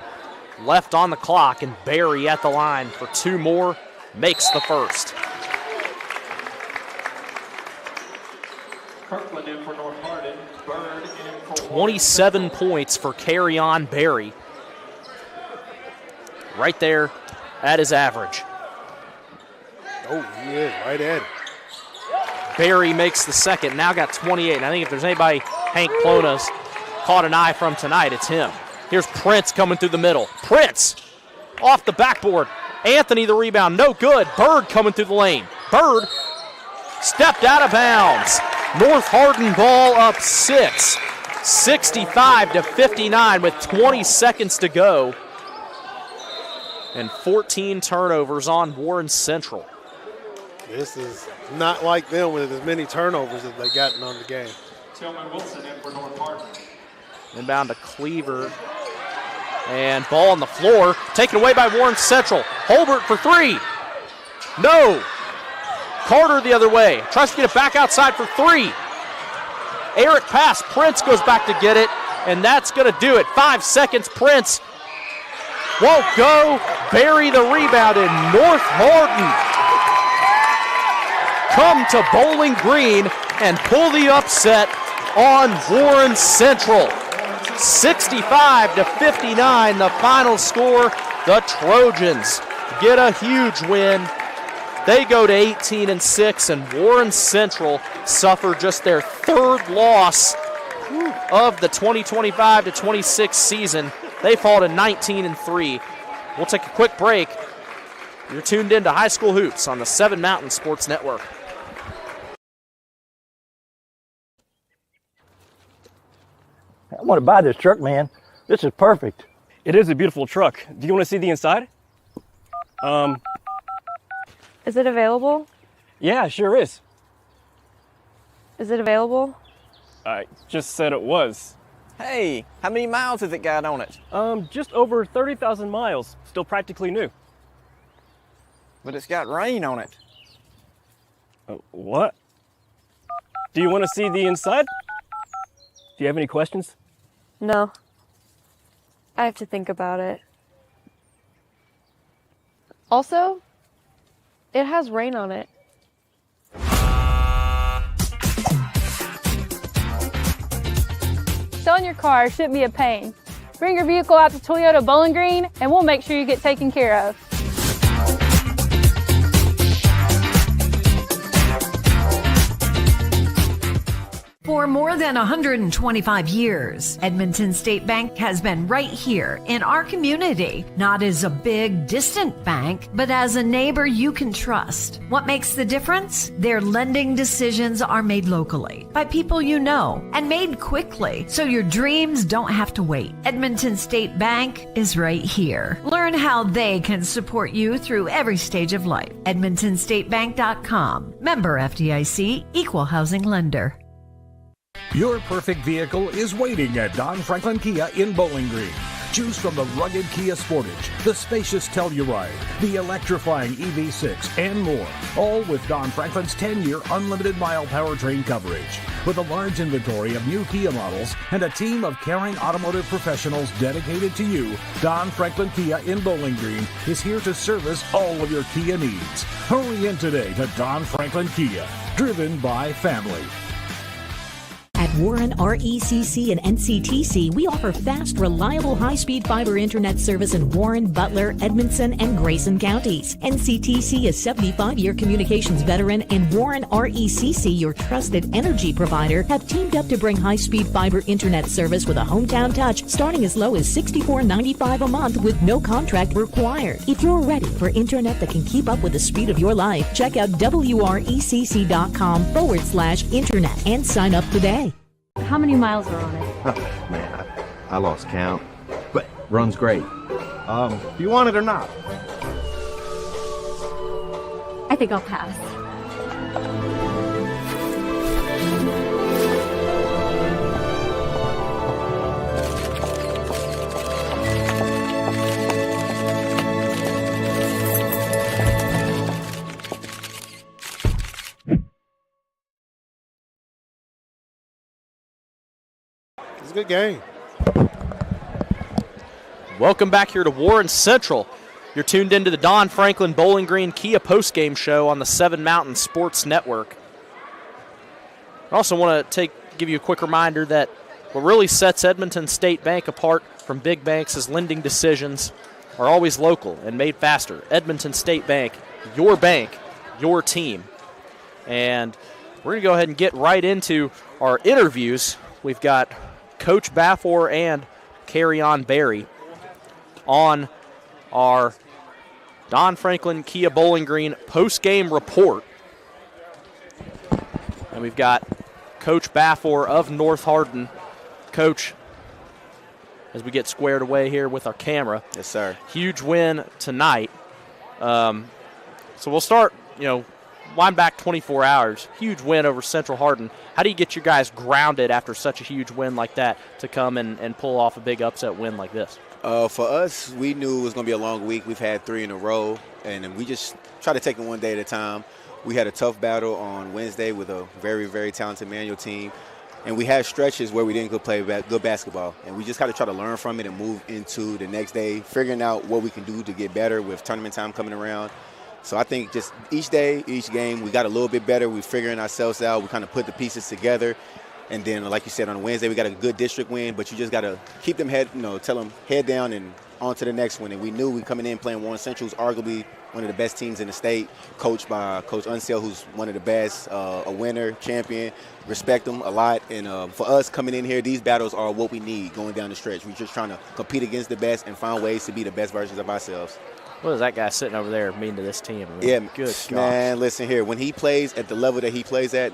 left on the clock, and Barry at the line for 2 more, makes the first. Kirkland in for North Hardin. Bird in for 27 points for Carry-On Barry. Right there at his average. Oh, he is right at it. Barry makes the second, now got 28. And I think if there's anybody Hank Plona's caught an eye from tonight, it's him. Here's Prince coming through the middle. Prince off the backboard. Anthony the rebound, no good. Bird coming through the lane. Bird stepped out of bounds. North Hardin ball up 6. 65-59 with 20 seconds to go. And 14 turnovers on Warren Central. This is not like them with as many turnovers as they've gotten on the game. Tillman Wilson in for North Hardin. Inbound to Cleaver. And ball on the floor. Taken away by Warren Central. Holbert for 3. No. Carter the other way. Tries to get it back outside for 3. Eric pass. Prince goes back to get it. And that's going to do it. 5 seconds. Prince won't go. Barry the rebound in North Hardin. Come to Bowling Green and pull the upset on Warren Central. 65-59, the final score. The Trojans get a huge win. They go to 18-6, and Warren Central suffer just their 3rd loss of the 2025-26 season. They fall to 19-3. We'll take a quick break. You're tuned in to High School Hoops on the 7 Mountain Sports Network. I want to buy this truck, man. This is perfect. It is a beautiful truck. Do you want to see the inside? Is it available? Yeah, it sure is. Is it available? I just said it was. Hey, how many miles has it got on it? Just over 30,000 miles. Still practically new. But it's got rain on it. What? Do you want to see the inside? Do you have any questions? No. I have to think about it. Also, it has rain on it. Selling your car shouldn't be a pain. Bring your vehicle out to Toyota Bowling Green and we'll make sure you get taken care of. For more than 125 years, Edmonton State Bank has been right here in our community, not as a big, distant bank, but as a neighbor you can trust. What makes the difference? Their lending decisions are made locally by people you know and made quickly, so your dreams don't have to wait. Edmonton State Bank is right here. Learn how they can support you through every stage of life. EdmontonStateBank.com. Member FDIC, Equal Housing Lender. Your perfect vehicle is waiting at Don Franklin Kia in Bowling Green. Choose from the rugged Kia Sportage, the spacious Telluride, the electrifying EV6, and more. All with Don Franklin's 10-year unlimited mile powertrain coverage. With a large inventory of new Kia models and a team of caring automotive professionals dedicated to you, Don Franklin Kia in Bowling Green is here to service all of your Kia needs. Hurry in today to Don Franklin Kia, driven by family. At Warren RECC and NCTC, we offer fast, reliable, high-speed fiber internet service in Warren, Butler, Edmonson, and Grayson counties. NCTC is 75-year communications veteran, and Warren RECC, your trusted energy provider, have teamed up to bring high-speed fiber internet service with a hometown touch starting as low as $64.95 a month with no contract required. If you're ready for internet that can keep up with the speed of your life, check out wrecc.com/internet and sign up today. How many miles are on it? Man, I lost count, but runs great. Do you want it or not? I think I'll pass. It's a good game. Welcome back here to Warren Central. You're tuned into the Don Franklin Bowling Green Kia postgame show on the Seven Mountain Sports Network. I also want to give you a quick reminder that what really sets Edmonton State Bank apart from big banks is lending decisions are always local and made faster. Edmonton State Bank, your team. And we're going to go ahead and get right into our interviews. We've got Coach Baffour and Carry-On Barry on our Don Franklin Kia Bowling Green post-game report. And we've got Coach Baffour of North Hardin. Coach, as we get squared away here with our camera. Yes, sir. Huge win tonight. So we'll start, wind back 24 hours. Huge win over Central Hardin. How do you get your guys grounded after such a huge win like that to come and pull off a big upset win like this? For us, we knew it was going to be a long week. We've had 3 in a row, and we just try to take it one day at a time. We had a tough battle on Wednesday with a very, very talented Manual team, and we had stretches where we didn't go play good basketball, and we just got to try to learn from it and move into the next day, figuring out what we can do to get better with tournament time coming around. So I think just each day, each game, we got a little bit better. We're figuring ourselves out. We kind of put the pieces together. And then, like you said, on Wednesday, we got a good district win, but you just got to keep them tell them head down and on to the next one. And we knew we coming in playing Warren Central's arguably one of the best teams in the state, coached by Coach Unsell, who's one of the best, a winner, champion. Respect them a lot. And for us coming in here, these battles are what we need going down the stretch. We're just trying to compete against the best and find ways to be the best versions of ourselves. What does that guy sitting over there mean to this team? Yeah, good gosh. Man, listen here. When he plays at the level that he plays at,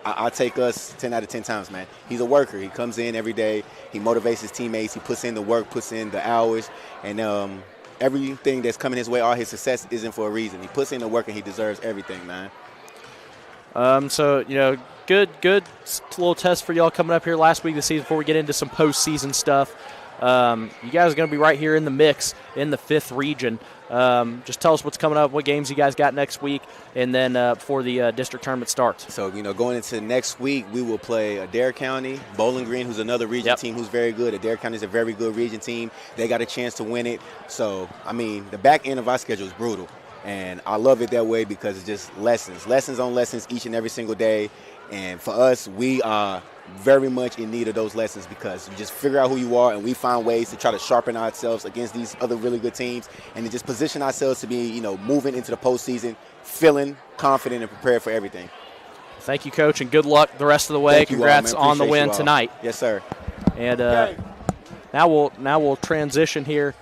I take us 10 out of 10 times, man. He's a worker. He comes in every day. He motivates his teammates. He puts in the work, puts in the hours. And everything that's coming his way, all his success isn't for a reason. He puts in the work, and he deserves everything, man. Good little test for y'all coming up here last week of the season before we get into some postseason stuff. You guys are going to be right here in the mix in the 5th region. Just tell us what's coming up, what games you guys got next week, and then before the district tournament starts. So, going into next week, we will play Adair County, Bowling Green, who's another region team who's very good. Adair County is a very good region team. They got a chance to win it. So, the back end of our schedule is brutal. And I love it that way because it's just lessons on lessons each and every single day. And for us, we are very much in need of those lessons because you just figure out who you are and we find ways to try to sharpen ourselves against these other really good teams and to just position ourselves to be, moving into the postseason, feeling confident and prepared for everything. Thank you, Coach, and good luck the rest of the way. Congrats on the win tonight. Yes, sir. And now we'll transition here,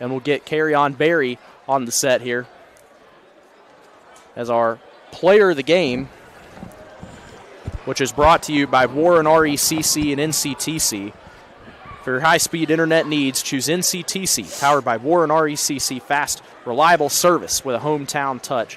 and we'll get Carry-On Barry on the set here as our player of the game, which is brought to you by Warren RECC and NCTC. For your high-speed internet needs, choose NCTC, powered by Warren RECC, fast, reliable service with a hometown touch.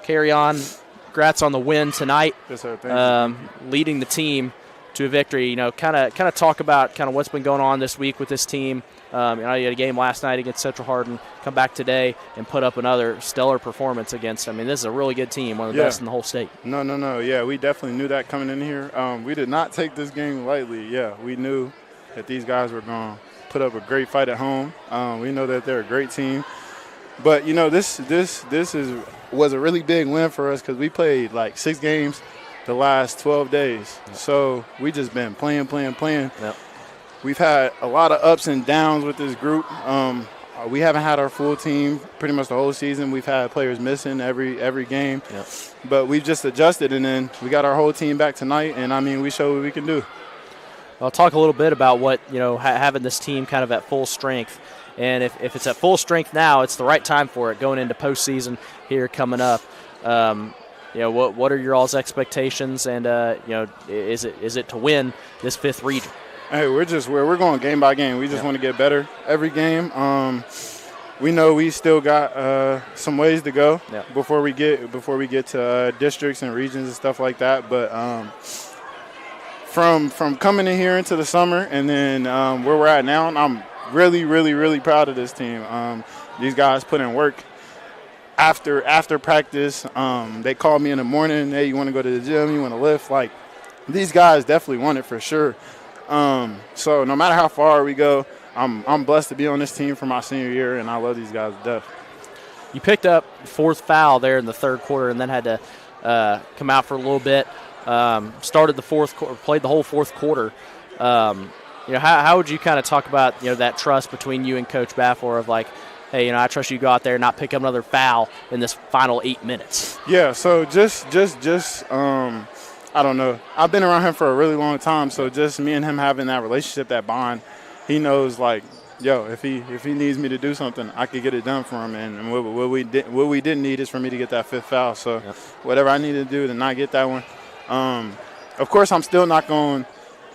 Carry on. Congrats on the win tonight. Yes, sir. Thank you. Leading the team to a victory. Kind of talk about what's been going on this week with this team. You had a game last night against Central Hardin, come back today and put up another stellar performance against them. This is a really good team, one of the best in the whole state. No. Yeah, we definitely knew that coming in here. We did not take this game lightly. Yeah, we knew that these guys were going to put up a great fight at home. We know that they're a great team. But, this was a really big win for us because we played like 6 games the last 12 days. Yep. So we just been playing. Yep. We've had a lot of ups and downs with this group. We haven't had our full team pretty much the whole season. We've had players missing every game. Yep. But we've just adjusted, and then we got our whole team back tonight, and, we showed what we can do. I'll talk a little bit about what, having this team kind of at full strength. And if it's at full strength now, it's the right time for it going into postseason here coming up. What are your all's expectations, and is it to win this 5th region? Hey, we're going game by game. We just want to get better every game. We know we still got some ways to go before we get to districts and regions and stuff like that. But from coming in here into the summer and then where we're at now, I'm really, really, really proud of this team. These guys put in work. After practice, they called me in the morning. Hey, you want to go to the gym? You want to lift? Like, these guys definitely want it for sure. So no matter how far we go, I'm blessed to be on this team for my senior year, and I love these guys to death. You picked up 4th foul there in the 3rd quarter, and then had to come out for a little bit. Started the 4th quarter, played the whole 4th quarter. How would you kind of talk about that trust between you and Coach Baffour of like, hey, I trust you to go out there and not pick up another foul in this final 8 minutes? Yeah. So just I don't know. I've been around him for a really long time, so just me and him having that relationship, that bond, he knows like, if he needs me to do something, I could get it done for him. And what we didn't need is for me to get that 5th foul. So whatever I need to do to not get that one. Of course, I'm still not going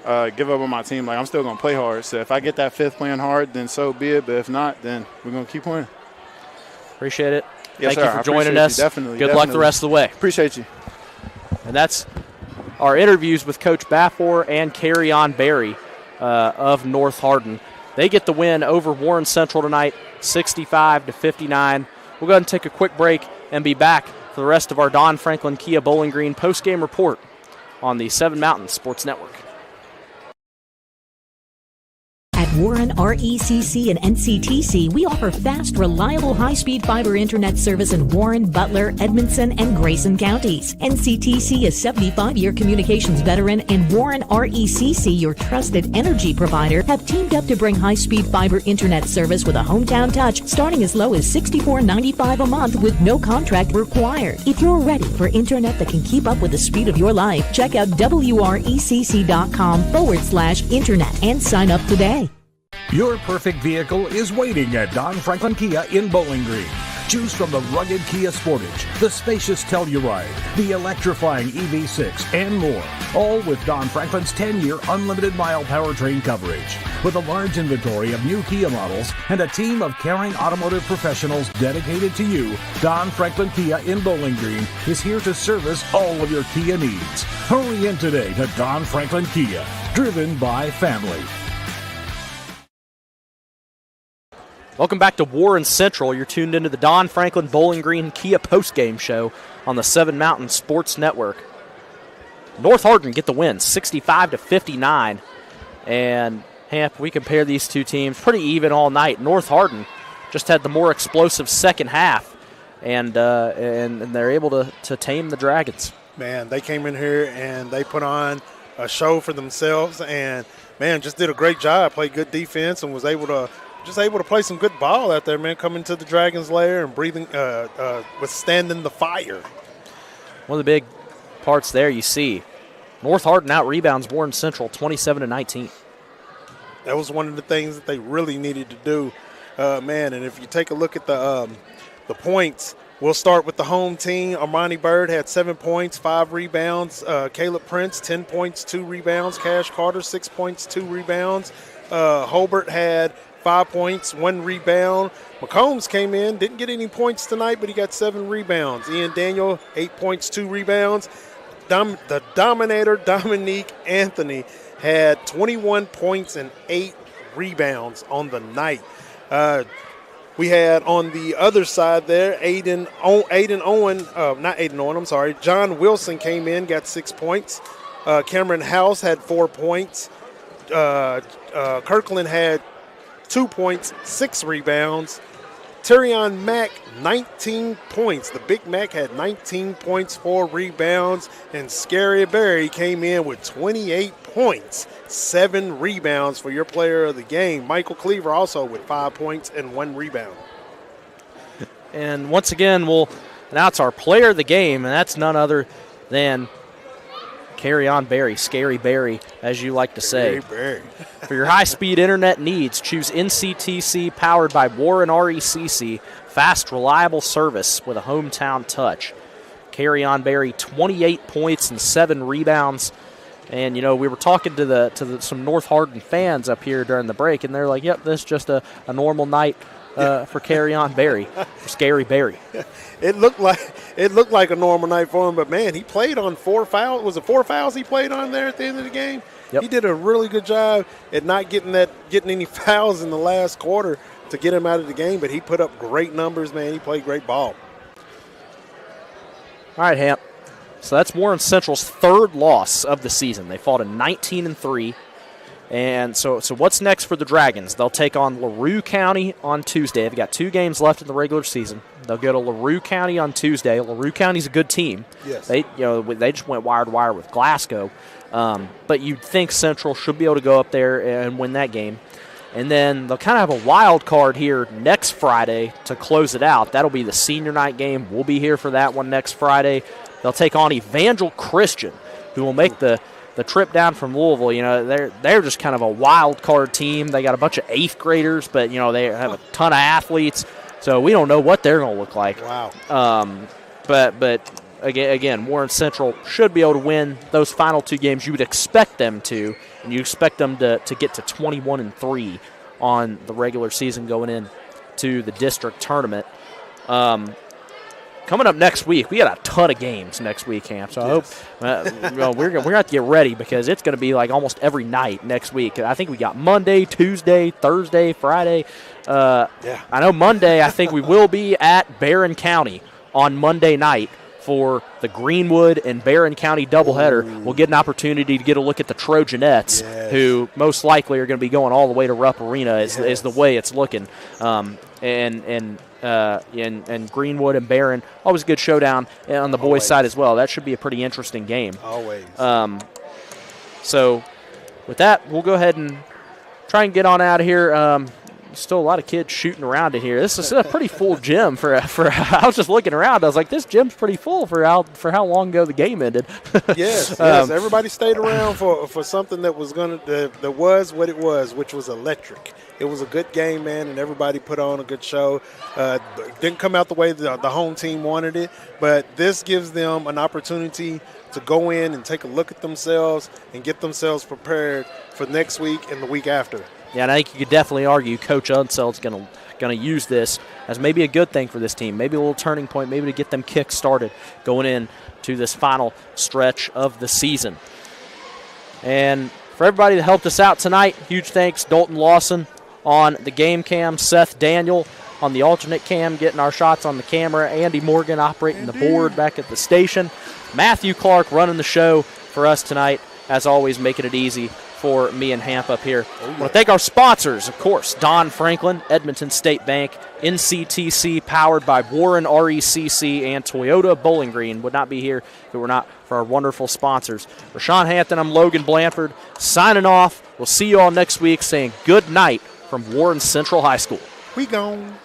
to give up on my team. Like, I'm still going to play hard. So if I get that 5th playing hard, then so be it. But if not, then we're going to keep playing. Appreciate it. Yes, Thank you for joining us. Definitely. Good luck the rest of the way. Appreciate you. And that's our interviews with Coach Baffour and Carry-On Barry of North Hardin. They get the win over Warren Central tonight, 65-59. We'll go ahead and take a quick break and be back for the rest of our Don Franklin Kia Bowling Green postgame report on the 7 Mountains Sports Network. At Warren RECC and NCTC, we offer fast, reliable, high-speed fiber internet service in Warren, Butler, Edmondson, and Grayson counties. NCTC is 75-year communications veteran, and Warren RECC, your trusted energy provider, have teamed up to bring high-speed fiber internet service with a hometown touch, starting as low as $64.95 a month with no contract required. If you're ready for internet that can keep up with the speed of your life, check out wrecc.com/internet and sign up today. Your perfect vehicle is waiting at Don Franklin Kia in Bowling Green. Choose from the rugged Kia Sportage, the spacious Telluride, the electrifying EV6, and more. All with Don Franklin's 10-year unlimited mile powertrain coverage. With a large inventory of new Kia models and a team of caring automotive professionals dedicated to you, Don Franklin Kia in Bowling Green is here to service all of your Kia needs. Hurry in today to Don Franklin Kia, driven by family. Welcome back to Warren Central. You're tuned into the Don Franklin Bowling Green Kia postgame show on the 7 Mountain Sports Network. North Hardin get the win, 65-59. And, Hamp, we compare these two teams pretty even all night. North Hardin just had the more explosive second half, and they're able to tame the Dragons. Man, they came in here and they put on a show for themselves and, man, just did a great job, played good defense, and was able to play some good ball out there, man, coming to the Dragons' lair and withstanding the fire. One of the big parts there you see, North Hardin out-rebounds Warren Central 27-19. That was one of the things that they really needed to do, man. And if you take a look at the points, we'll start with the home team. Armani Bird had 7 points, 5 rebounds. Caleb Prince, 10 points, 2 rebounds. Cash Carter, 6 points, 2 rebounds. Hobart had 5 points, 1 rebound. McCombs came in, didn't get any points tonight, but he got 7 rebounds. Ian Daniel, 8 points, 2 rebounds. The Dominator, Dominique Anthony, had 21 points and 8 rebounds on the night. We had on the other side there, John Wilson came in, got 6 points. Cameron House had 4 points. Kirkland had 2 points, 6 rebounds. Terrion Mack, 19 points. The Big Mac had 19 points, 4 rebounds. And Scary Barry came in with 28 points, 7 rebounds for your player of the game. Michael Cleaver also with 5 points and 1 rebound. And once again, we'll announce our player of the game, and that's none other than Carry-On Barry, Scary Barry, as you like to say. Barry. For your high-speed internet needs, choose NCTC, powered by Warren RECC. Fast, reliable service with a hometown touch. Carry-On Barry, 28 points and 7 rebounds. And, you know, we were talking to some North Hardin fans up here during the break, and they're like, yep, this is just a normal night for Carry-On Barry, for Scary Barry. It looked like a normal night for him, but, man, he played on 4 fouls. Was it 4 fouls he played on there at the end of the game? Yep. He did a really good job at not getting any fouls in the last quarter to get him out of the game, but he put up great numbers, man. He played great ball. All right, Hamp. So that's Warren Central's 3rd loss of the season. They fought a 19-3. And so what's next for the Dragons? They'll take on LaRue County on Tuesday. They've got 2 games left in the regular season. They'll go to LaRue County on Tuesday. LaRue County's a good team. Yes. They just went wire to wire with Glasgow. But you'd think Central should be able to go up there and win that game. And then they'll kind of have a wild card here next Friday to close it out. That'll be the senior night game. We'll be here for that one next Friday. They'll take on Evangel Christian, who will make the trip down from Louisville. You know, they're just kind of a wild card team. They got a bunch of 8th graders, but, you know, they have a ton of athletes. So we don't know what they're going to look like. Wow. But again, Warren Central should be able to win those final 2 games. You would expect them to, and you expect them to get to 21-3 on the regular season going into the district tournament. Coming up next week, we got a ton of games next week, Camp. So yes. I hope we're going to have to get ready because it's going to be like almost every night next week. I think we got Monday, Tuesday, Thursday, Friday. I know Monday, I think we will be at Barron County on Monday night for the Greenwood and Barron County doubleheader. We'll get an opportunity to get a look at the Trojanettes, who most likely are going to be going all the way to Rupp Arena is the way it's looking. And Greenwood and Barron, always a good showdown on the boys' side as well. That should be a pretty interesting game. Always. So with that, we'll go ahead and try and get on out of here. Still a lot of kids shooting around in here. This is a pretty full gym for I was just looking around. I was like, this gym's pretty full for how long ago the game ended. Yes. Everybody stayed around for something that was that was what it was, which was electric. It was a good game, man, and everybody put on a good show. Didn't come out the way the home team wanted it, but this gives them an opportunity to go in and take a look at themselves and get themselves prepared for next week and the week after. Yeah, and I think you could definitely argue Coach Unseld's going to use this as maybe a good thing for this team, maybe a little turning point, maybe to get them kick started going in to this final stretch of the season. And for everybody that helped us out tonight, huge thanks, Dalton Lawson, on the game cam. Seth Daniel on the alternate cam, getting our shots on the camera. Andy Morgan operating the board back at the station. Matthew Clark running the show for us tonight, as always, making it easy for me and Hamp up here. I want to thank our sponsors, of course, Don Franklin, Edmonton State Bank, NCTC, powered by Warren RECC, and Toyota Bowling Green. Would not be here if it were not for our wonderful sponsors. Rashawn Hampton, I'm Logan Blanford, signing off. We'll see you all next week, saying good night from Warren Central High School. We gone.